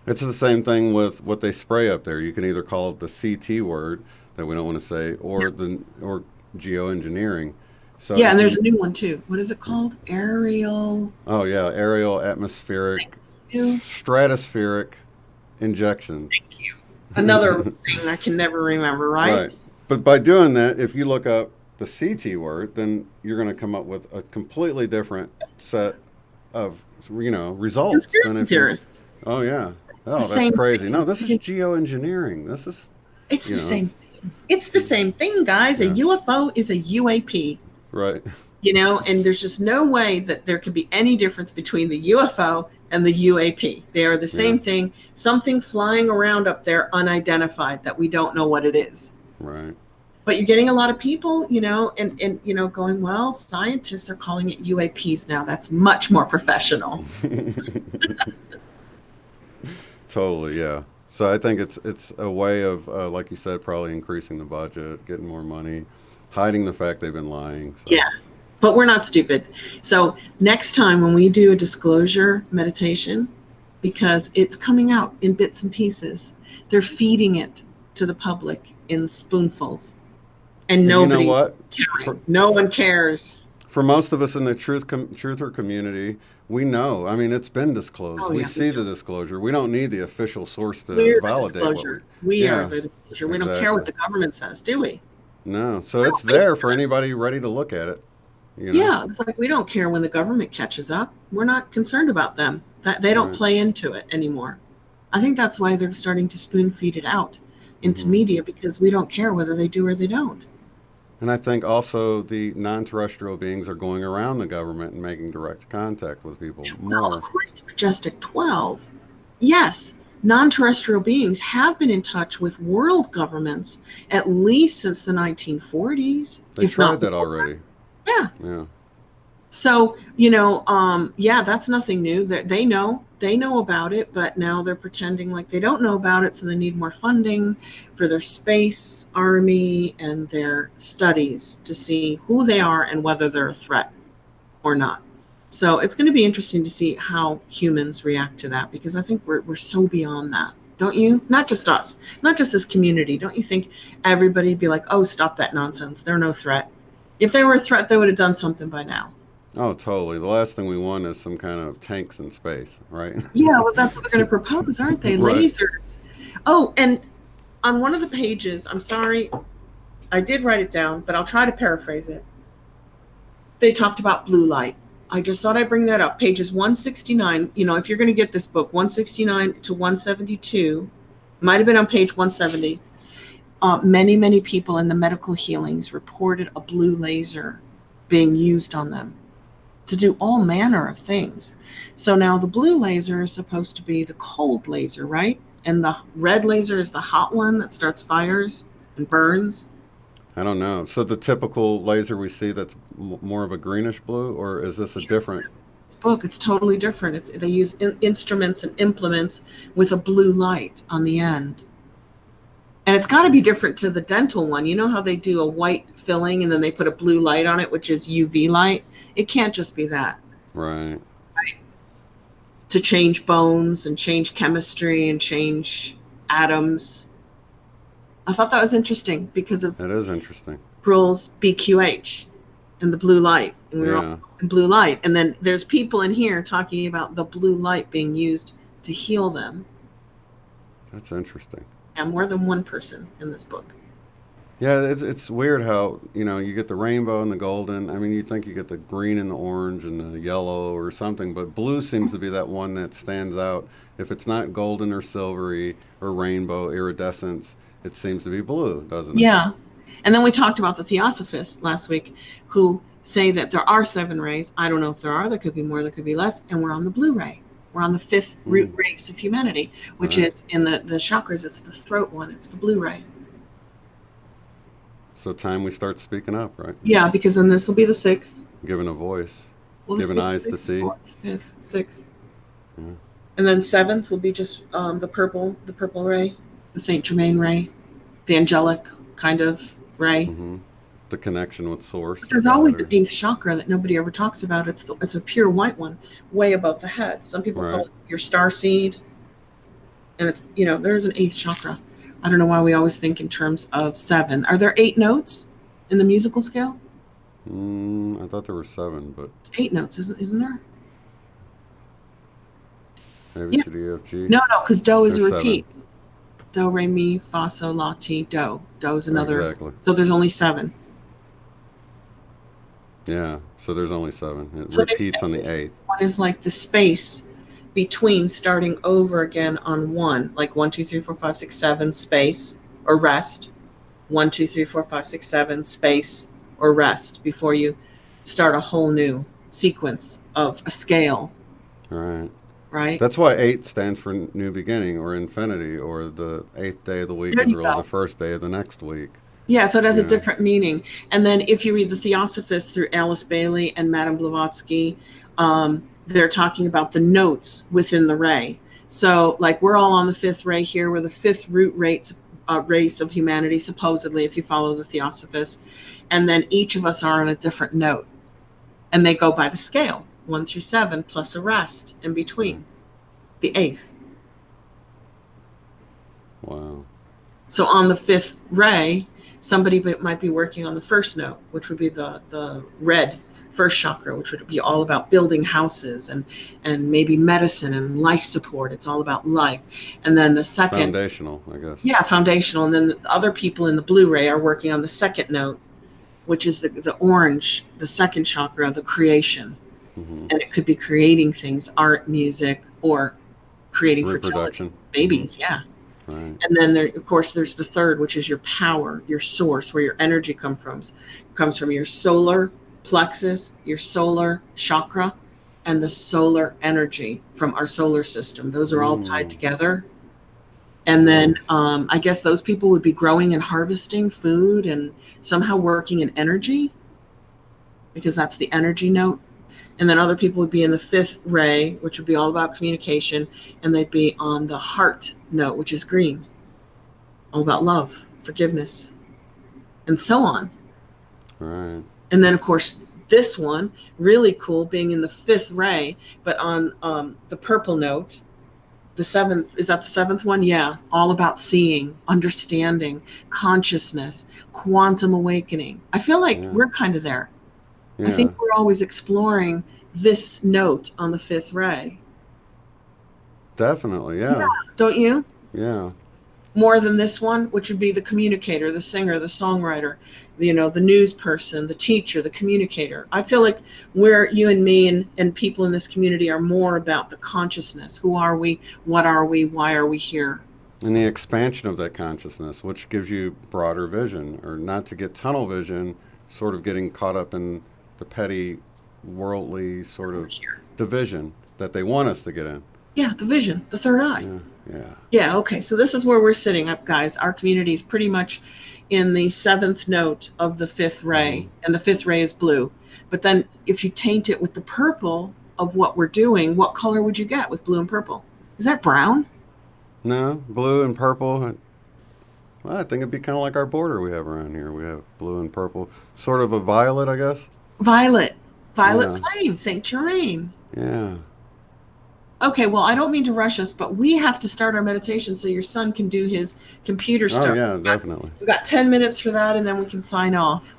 It's the same thing with what they spray up there. You can either call it the CT word that we don't want to say, Yeah. or geoengineering. So Yeah, and if there's you, a new one too. What is it called? Aerial. oh yeah, aerial, atmospheric, You. stratospheric injections. Thank you. Another thing I can never remember, right? Right. But by doing that, if you look up the CT word, then you're going to come up with a completely different set of, results than Conspiracy if you, theorists. oh, yeah. It's the Oh, that's same crazy. No, thing. this is geoengineering. This is, It's the it's, same thing. It's the same thing, guys. A yeah, UFO is a UAP. right. And there's just no way that there could be any difference between the UFO and the UAP. They are the Yeah, same thing, something flying around up there unidentified that we don't know what it is. right. But you're getting a lot of people, and going, well, scientists are calling it UAPs now. That's much more professional. Totally, yeah. So I think it's a way of, like you said, probably increasing the budget, getting more money, hiding the fact they've been lying. So. Yeah. But we're not stupid. So next time when we do a disclosure meditation, because it's coming out in bits and pieces, they're feeding it to the public in spoonfuls, and And you know nobody's what? For, caring. No one cares. for most of us in the truther community, we know. I mean, it's been disclosed. Oh We yeah, we see do. the disclosure. We don't need the official source to We're the validate what we. disclosure. We are Yeah, the disclosure. We don't care what exactly. the government says, do we? No, so I it's don't think. there for anybody ready to look at it. You know. Yeah, it's like we don't care when the government catches up. We're not concerned about them. That they don't Right. play into it anymore. I think that's why they're starting to spoon feed it out into Hmm. media, because we don't care whether they do or they don't. And I think also the non-terrestrial beings are going around the government and making direct contact with people Well, more. according to Majestic 12, yes, non-terrestrial beings have been in touch with world governments at least since the 1940s, They if tried not that more. already. Yeah. Yeah. So, yeah, that's nothing new. They know about it, but now they're pretending like they don't know about it, so they need more funding for their space army and their studies to see who they are and whether they're a threat or not. So it's going to be interesting to see how humans react to that, because I think we're so beyond that. Don't you? Not just us, not just this community. Don't you think everybody'd be like, oh, stop that nonsense. They're no threat. If they were a threat, they would have done something by now. Oh, totally. The last thing we want is some kind of tanks in space, right? Yeah, well, that's what they're going to propose, aren't they? Right. Lasers. Oh, and on one of the pages, I'm sorry, I did write it down, but I'll try to paraphrase it. They talked about blue light. I just thought I'd bring that up. Pages 169, if you're going to get this book, 169 to 172, might have been on page 170. Many, many people in the medical healings reported a blue laser being used on them to do all manner of things. So now the blue laser is supposed to be the cold laser, right? And the red laser is the hot one that starts fires and burns. I don't know. So the typical laser we see that's more of a greenish blue, or is this a different? This book, it's totally different. They use instruments and implements with a blue light on the end. And it's got to be different to the dental one. You know how they do a white filling and then they put a blue light on it, which is UV light? It can't just be that. Right. Right. To change bones and change chemistry and change atoms. I thought that was interesting because of That is interesting. Bruhl's BQH and the blue light. And we were Yeah. all in blue light. And then there's people in here talking about the blue light being used to heal them. That's interesting. And more than one person in this book. Yeah, it's weird how, you get the rainbow and the golden. I mean, you think you get the green and the orange and the yellow or something, but blue seems to be that one that stands out. If it's not golden or silvery or rainbow, iridescence, it seems to be blue, doesn't it? Yeah. And then we talked about the Theosophists last week who say that there are 7 rays. I don't know if there are. There could be more, there could be less. And we're on the blue ray. We're on the 5th root race of humanity, which Right. is in the chakras. It's the throat one. It's the blue ray. So time we start speaking up, right? Yeah, because then this will be the 6th. Giving a voice. Well, this Given will be eyes the to 6th, see. 4th, 5th, 6th. Yeah. And then 7th will be just the purple ray, the Saint Germain ray, the angelic kind of ray. Hmm. The connection with source. But there's always an 8th chakra that nobody ever talks about. It's a pure white one, way above the head. Some people call Right. it your star seed, and it's there's an 8th chakra. I don't know why we always think in terms of 7. Are there 8 nodes in the musical scale? I thought there were 7, but 8 notes, isn't there? A, B, Yeah. C, D, E, F, G. No, because do is a There's repeat. Do, re, mi, fa, sol, la, ti, do. Do is another. Exactly. So there's only 7. Yeah, so there's only 7. It So repeats on the 8th. One is like the space between starting over again on 1, like 1, 2, 3, 4, 5, 6, 7, space, or rest. 1, 2, 3, 4, 5, 6, 7, space, or rest before you start a whole new sequence of a scale. Right. Right? That's why 8 stands for new beginning or infinity, or the 8th day of the week is really the first day of the next week. Yeah, so it has a different meaning. And then if you read the Theosophists through Alice Bailey and Madame Blavatsky, they're talking about the notes within the ray. So like we're all on the 5th ray here. We're the 5th root race of humanity, supposedly, if you follow the Theosophists. And then each of us are on a different note. And they go by the scale, 1 through 7, plus a rest in between, the 8th. Wow. So on the 5th ray, somebody might be working on the 1st note, which would be the red first chakra, which would be all about building houses and maybe medicine and life support. It's all about life. And then the second... Foundational, I guess. Yeah, foundational. And then the other people in the blue ray are working on the 2nd note, which is the orange, the 2nd chakra, the creation. Mm-hmm. And it could be creating things, art, music, or creating fertility. Babies, yeah. Right. And then of course there's the 3rd, which is your power, your source, where your energy comes from your solar plexus, your solar chakra, and the solar energy from our solar system. Those are all tied together. And then I guess those people would be growing and harvesting food and somehow working in energy, because that's the energy note. And then other people would be in the 5th ray, which would be all about communication, and they'd be on the heart note, which is green, all about love, forgiveness, and so on. Right. And then, of course, this one, really cool, being in the 5th ray, but on the purple note, the 7th, is that the 7th one? Yeah, all about seeing, understanding, consciousness, quantum awakening. I feel like we're kind of there. Yeah. I think we're always exploring this note on the 5th ray. Definitely, yeah. Don't you? Yeah. More than this one, which would be the communicator, the singer, the songwriter, the news person, the teacher, the communicator. I feel like you and me and people in this community are more about the consciousness. Who are we? What are we? Why are we here? And the expansion of that consciousness, which gives you broader vision, or not to get tunnel vision, sort of getting caught up in the petty, worldly sort of division that they want us to get in. Yeah, the vision, the 3rd eye. Yeah. Yeah, okay. So this is where we're sitting up, guys. Our community is pretty much in the 7th note of the 5th ray, and the 5th ray is blue. But then if you taint it with the purple of what we're doing, what color would you get with blue and purple? Is that brown? No, blue and purple. Well, I think it'd be kind of like our border we have around here. We have blue and purple, sort of a violet, I guess. Violet flame, Saint Germain. Yeah. Okay, well, I don't mean to rush us, but we have to start our meditation so your son can do his computer stuff. Oh, yeah, definitely. We've got 10 minutes for that, and then we can sign off.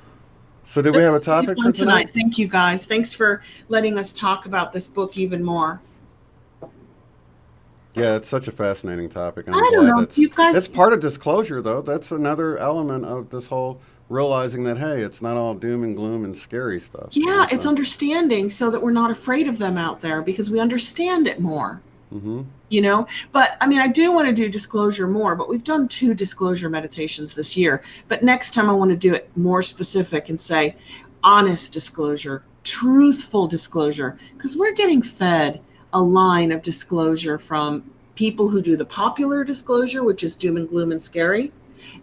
So did we have a topic for tonight? Thank you, guys. Thanks for letting us talk about this book even more. Yeah, it's such a fascinating topic. I don't know. You guys... It's part of disclosure, though. That's another element of this whole realizing that, hey, it's not all doom and gloom and scary stuff. Yeah, it's understanding so that we're not afraid of them out there because we understand it more. Mm-hmm. But I mean, I do want to do disclosure more, but we've done 2 disclosure meditations this year. But next time I want to do it more specific and say honest disclosure, truthful disclosure, because we're getting fed a line of disclosure from people who do the popular disclosure, which is doom and gloom and scary,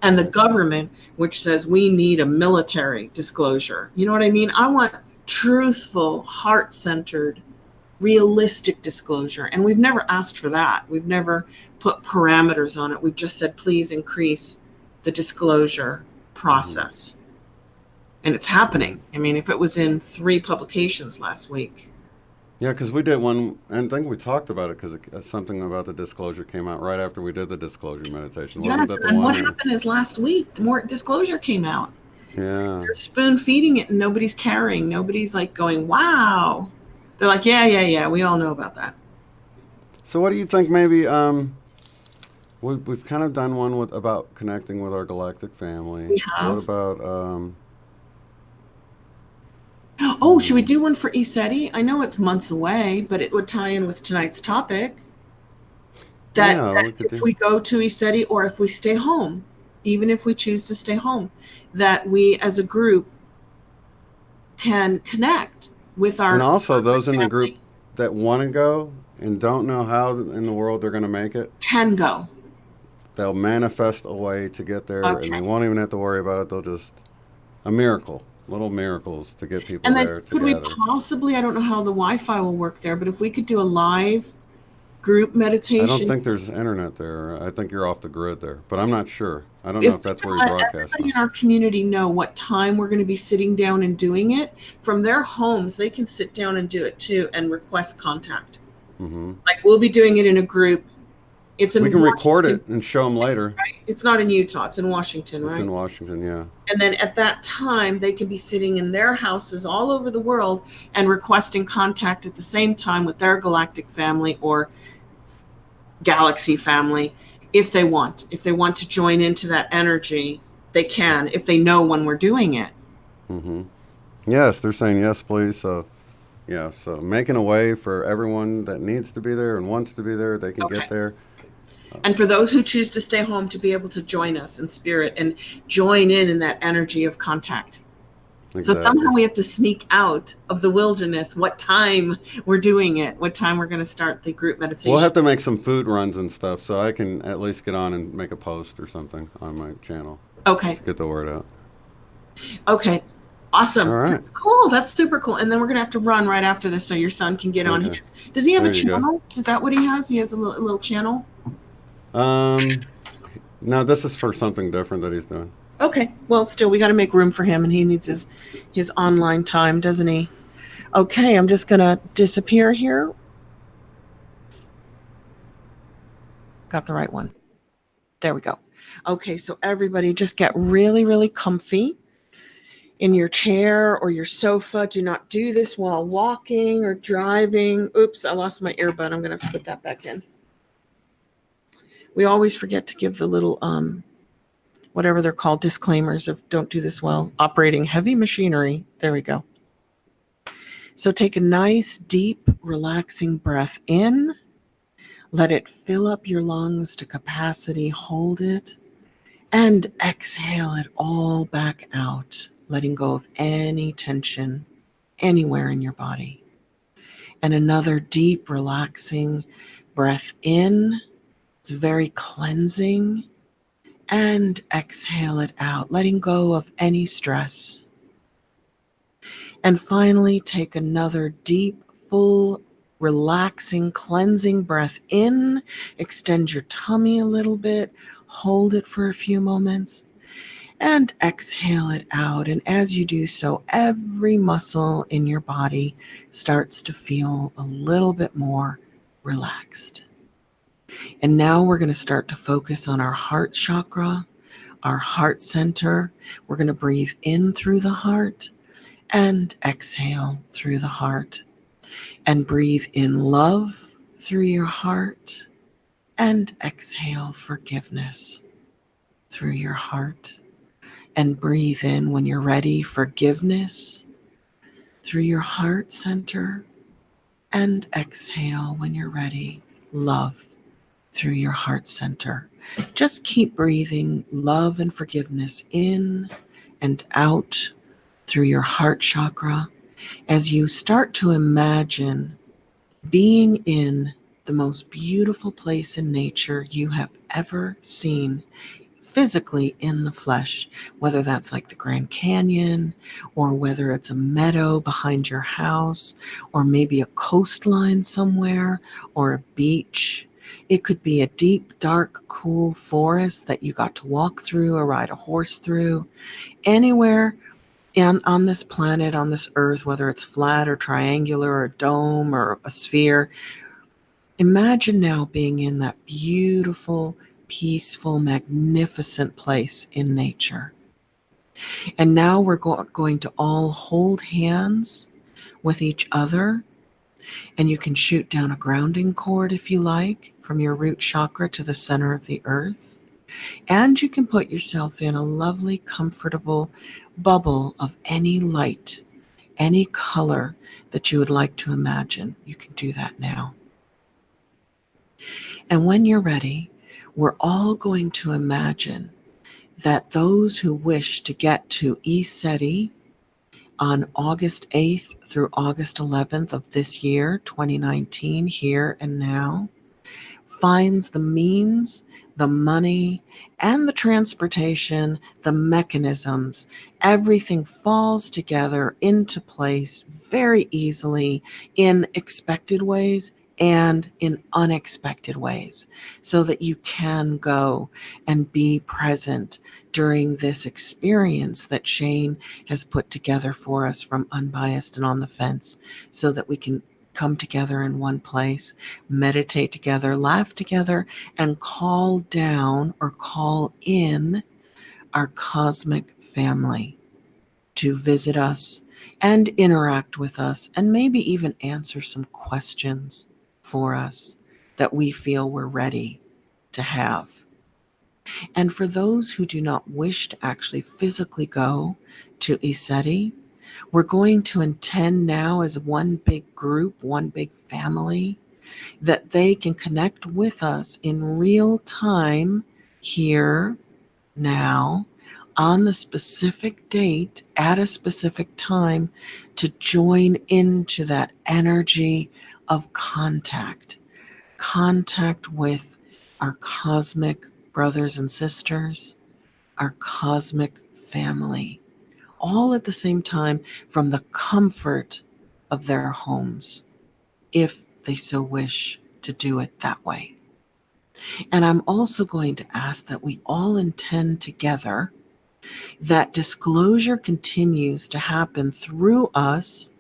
and the government, which says we need a military disclosure. You know what I mean? I want truthful, heart-centered, realistic disclosure. And we've never asked for that. We've never put parameters on it. We've just said, please increase the disclosure process. And it's happening. I mean, if it was in 3 publications last week. Yeah, because we did one, and I think we talked about it because something about the disclosure came out right after we did the disclosure meditation. Yes, and what happened is last week, more disclosure came out. Yeah. They're spoon feeding it and nobody's caring. Nobody's like going, wow. They're like, yeah, yeah, yeah. We all know about that. So what do you think? Maybe we've kind of done one with about connecting with our galactic family. We What have. about Oh, should we do one for ESETI? I know it's months away, but it would tie in with tonight's topic. yeah, That we could if do. we go to ESETI or if we stay home, even if we choose to stay home, that we as a group can connect with And our also cosmic those in the family, group that want to go and don't know how in the world they're going to make it, can go. they'll manifest a way to get there, and they Okay. won't even have to worry about it. They'll just a miracle, little miracles to get people And then there could we together. possibly, I don't know how the Wi-Fi will work there, but if we could do a live group I don't meditation, think there's internet there. I think you're off the grid there, but I'm not sure. I don't know if if we that's could where he let broadcasts everybody from. in our community know what time we're going to be sitting down and doing it from their homes, they can sit down and do it too and request contact. Hmm. Like we'll be doing it in a group. It's We in can record Washington, it and show them later. right? It's not in Utah, it's in Washington, It's right? in Washington, yeah. And then at that time, they can be sitting in their houses all over the world and requesting contact at the same time with their galactic family or galaxy family if they want. If they want to join into that energy, they can if they know when we're doing it. Hmm. Yes, they're saying yes, please. So yeah, so making a way for everyone that needs to be there and wants to be there, they can Okay. get there. And for those who choose to stay home to be able to join us in spirit and join in that energy of contact. So somehow Exactly. we have to sneak out of the wilderness what time we're doing it, what time we're going to start the group We'll meditation. have to make some food runs and stuff, so I can at least get on and make a post or something on my channel Okay. to get the word out. Okay. All Awesome. right. That's cool. That's super cool. And then we're going to have to run right after this so your son can get on Okay. his. Does he have a There you go. channel? Is that what he has? He has a little channel? Um, no, this is for something different that he's doing. Okay. Well, still, we got to make room for him, and he needs his online time, doesn't he? Okay. I'm just going to disappear here. Got the right one. There we go. Okay. So, everybody, just get really, really comfy in your chair or your sofa. Do not do this while walking or driving. Oops, I lost my earbud. I'm going to have to put that back in. We always forget to give the little whatever they're called, disclaimers of don't do this while operating heavy machinery. There we go. So take a nice, deep, relaxing breath in. Let it fill up your lungs to capacity. Hold it. And exhale it all back out, letting go of any tension anywhere in your body. And another deep, relaxing breath in. It's very cleansing. And exhale it out, letting go of any stress. And finally, take another deep, full, relaxing, cleansing breath in. Extend your tummy a little bit. Hold it for a few moments. And exhale it out. And as you do so, every muscle in your body starts to feel a little bit more relaxed. And now we're going to start to focus on our heart chakra, our heart center. We're going to breathe in through the heart and exhale through the heart. And breathe in love through your heart and exhale forgiveness through your heart. And breathe in when you're ready, forgiveness through your heart center. And exhale when you're ready, love through your heart center. Just keep breathing love and forgiveness in and out through your heart chakra as you start to imagine being in the most beautiful place in nature you have ever seen physically in the flesh, whether that's like the Grand Canyon or whether it's a meadow behind your house or maybe a coastline somewhere or a beach. It could be a deep, dark, cool forest that you got to walk through or ride a horse through. Anywhere on this planet, on this earth, whether it's flat or triangular or a dome or a sphere, imagine now being in that beautiful, peaceful, magnificent place in nature. And now we're going to all hold hands with each other. And you can shoot down a grounding cord if you like from your root chakra to the center of the earth. And you can put yourself in a lovely, comfortable bubble of any light, any color that you would like to imagine. You can do that now. And when you're ready, we're all going to imagine that those who wish to get to ECETI on August 8th through August 11th of this year, 2019, here and now, finds the means, the money, and the transportation, the mechanisms. Everything falls together into place very easily in expected ways and in unexpected ways, so that you can go and be present during this experience that Shane has put together for us from Unbiased and On the Fence, so that we can come together in one place, meditate together, laugh together, and call down or call in our cosmic family to visit us and interact with us, and maybe even answer some questions for us that we feel we're ready to have. And for those who do not wish to actually physically go to ECETI, we're going to intend now as one big group, one big family, that they can connect with us in real time here, now, on the specific date, at a specific time, to join into that energy of contact with our cosmic brothers and sisters, our cosmic family, all at the same time from the comfort of their homes, if they so wish to do it that way. And I'm also going to ask that we all intend together that disclosure continues to happen through us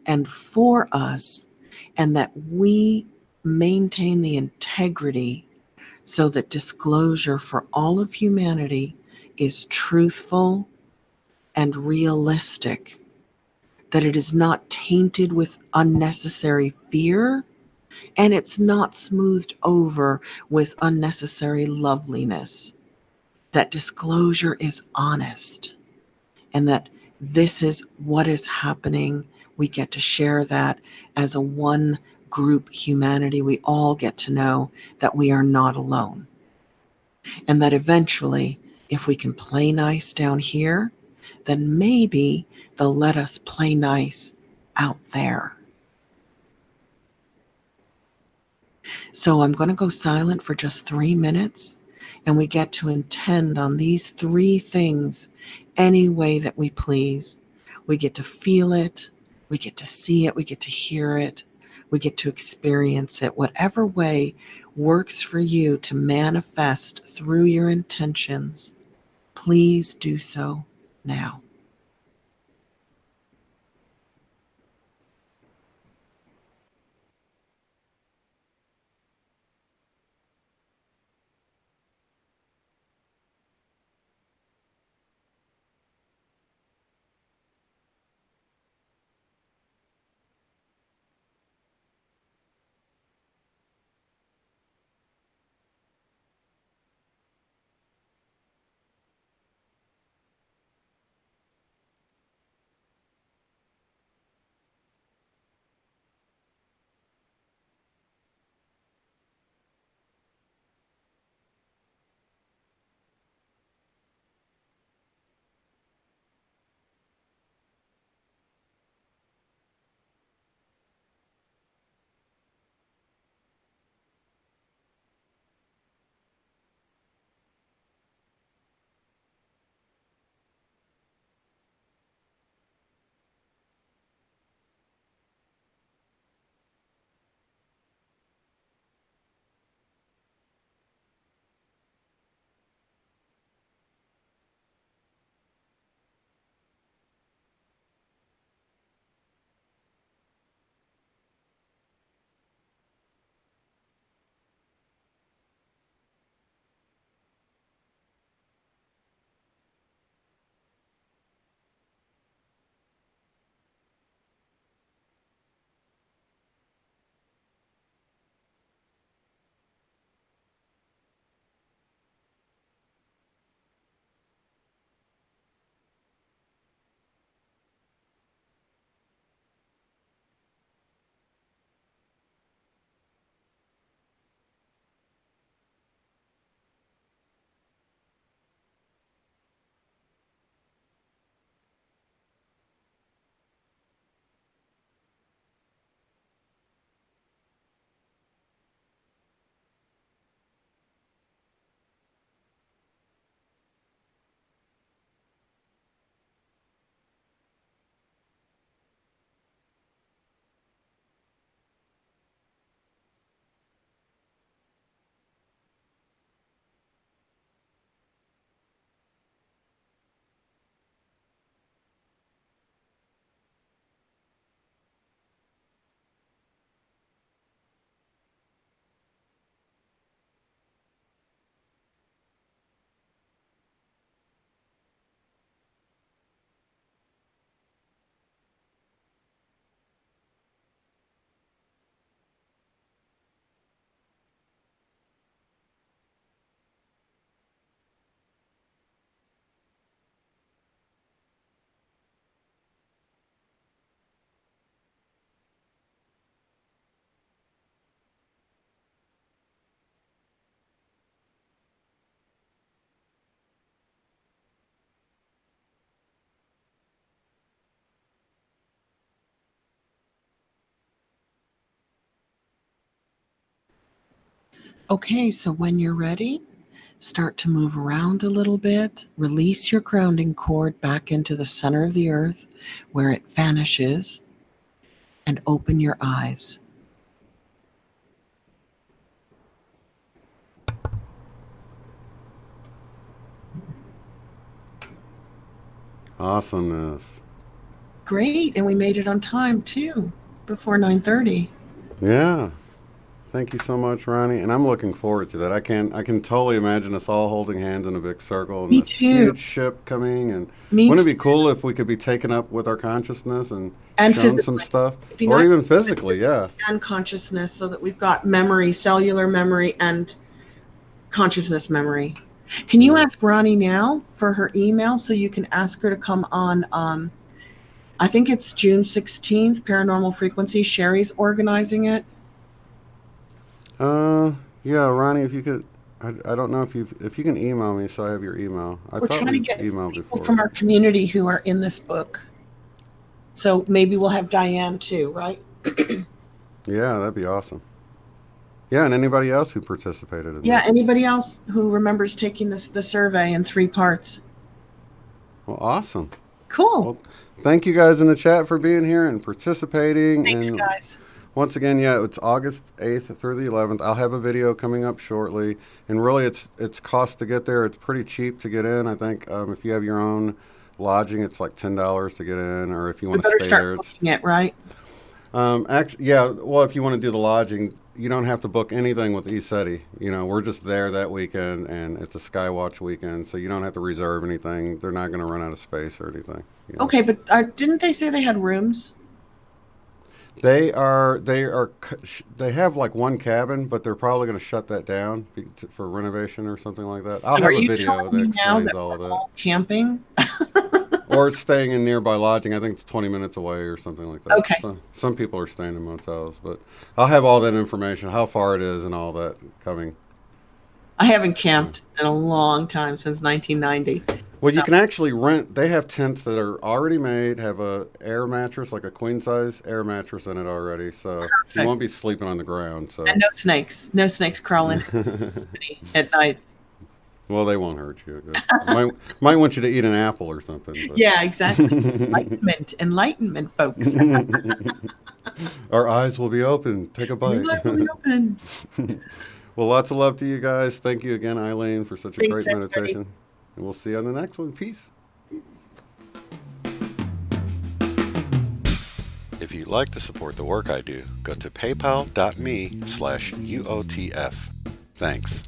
and for us, and that we maintain the integrity so that disclosure for all of humanity is truthful and realistic, that it is not tainted with unnecessary fear, and it's not smoothed over with unnecessary loveliness. That disclosure is honest, and that this is what is happening. We get to share that as a one group humanity. We all get to know that we are not alone. And that eventually, if we can play nice down here, then maybe they'll let us play nice out there. So I'm going to go silent for just 3 minutes, and we get to intend on these 3 things any way that we please. We get to feel it, we get to see it, we get to hear it, we get to experience it. Whatever way works for you to manifest through your intentions, please do so now. Okay, so when you're ready, start to move around a little bit. Release your grounding cord back into the center of the earth where it vanishes, and open your eyes. Awesomeness. Great, and we made it on time too, before 9:30. Yeah. Thank you so much, Ronnie. And I'm looking forward to that. I can totally imagine us all holding hands in a big circle and Me this too. huge ship coming. And Me wouldn't it too. be cool if we could be taken up with our consciousness and And shown some physically. stuff? It'd be Or nice even physically, yeah. and consciousness, so that we've got memory, cellular memory, and consciousness memory. Can you Yeah. ask Ronnie now for her email so you can ask her to come on? I think it's June 16th, Paranormal Frequency. Sherry's organizing it. Yeah, Ronnie, if you could, I don't know if you can email me so I have your email. I We're thought trying to we've get emailed people before. from our community who are in this book. So maybe we'll have Diane too, right? Yeah, that'd be awesome. Yeah, and anybody else who participated in Yeah, this. anybody else who remembers taking the survey in 3 parts. Well, awesome. Cool. Well, thank you guys in the chat for being here and participating. Thanks, And guys. once again, yeah, it's August 8th through the 11th. I'll have a video coming up shortly. And really, it's cost to get there. It's pretty cheap to get in. I think if you have your own lodging, it's like $10 to get in. Or if you We want to better stay start there, it's booking it, right? actually, yeah. Well, if you want to do the lodging, you don't have to book anything with ECETI. You know, we're just there that weekend, and it's a Skywatch weekend, so you don't have to reserve anything. They're not going to run out of space or anything. You know. Okay, but didn't they say they had rooms? They have like one cabin, but they're probably going to shut that down for renovation or something like that. I'll So have are a you video telling that me now explains that all we're of that. all camping? Or staying in nearby lodging. I think it's 20 minutes away or something like that. Okay. So, some people are staying in motels, but I'll have all that information, how far it is and all that coming. I haven't camped in a long time, since 1990. Well, you So- can actually rent. They have tents that are already made, have a air mattress, like a queen size air mattress in it already. So you Perfect. won't be sleeping on the ground. So And no snakes. No snakes crawling at night. well, they won't hurt you. Might want you to eat an apple or something. But. Yeah, exactly. Enlightenment, folks. Our eyes will be open. Take a bite. Your eyes will be open. Well, lots of love to you guys. Thank you again, Eileen, for such a Thanks, great everybody. meditation. And we'll see you on the next one. Peace. If you'd like to support the work I do, go to paypal.me/UOTF. Thanks.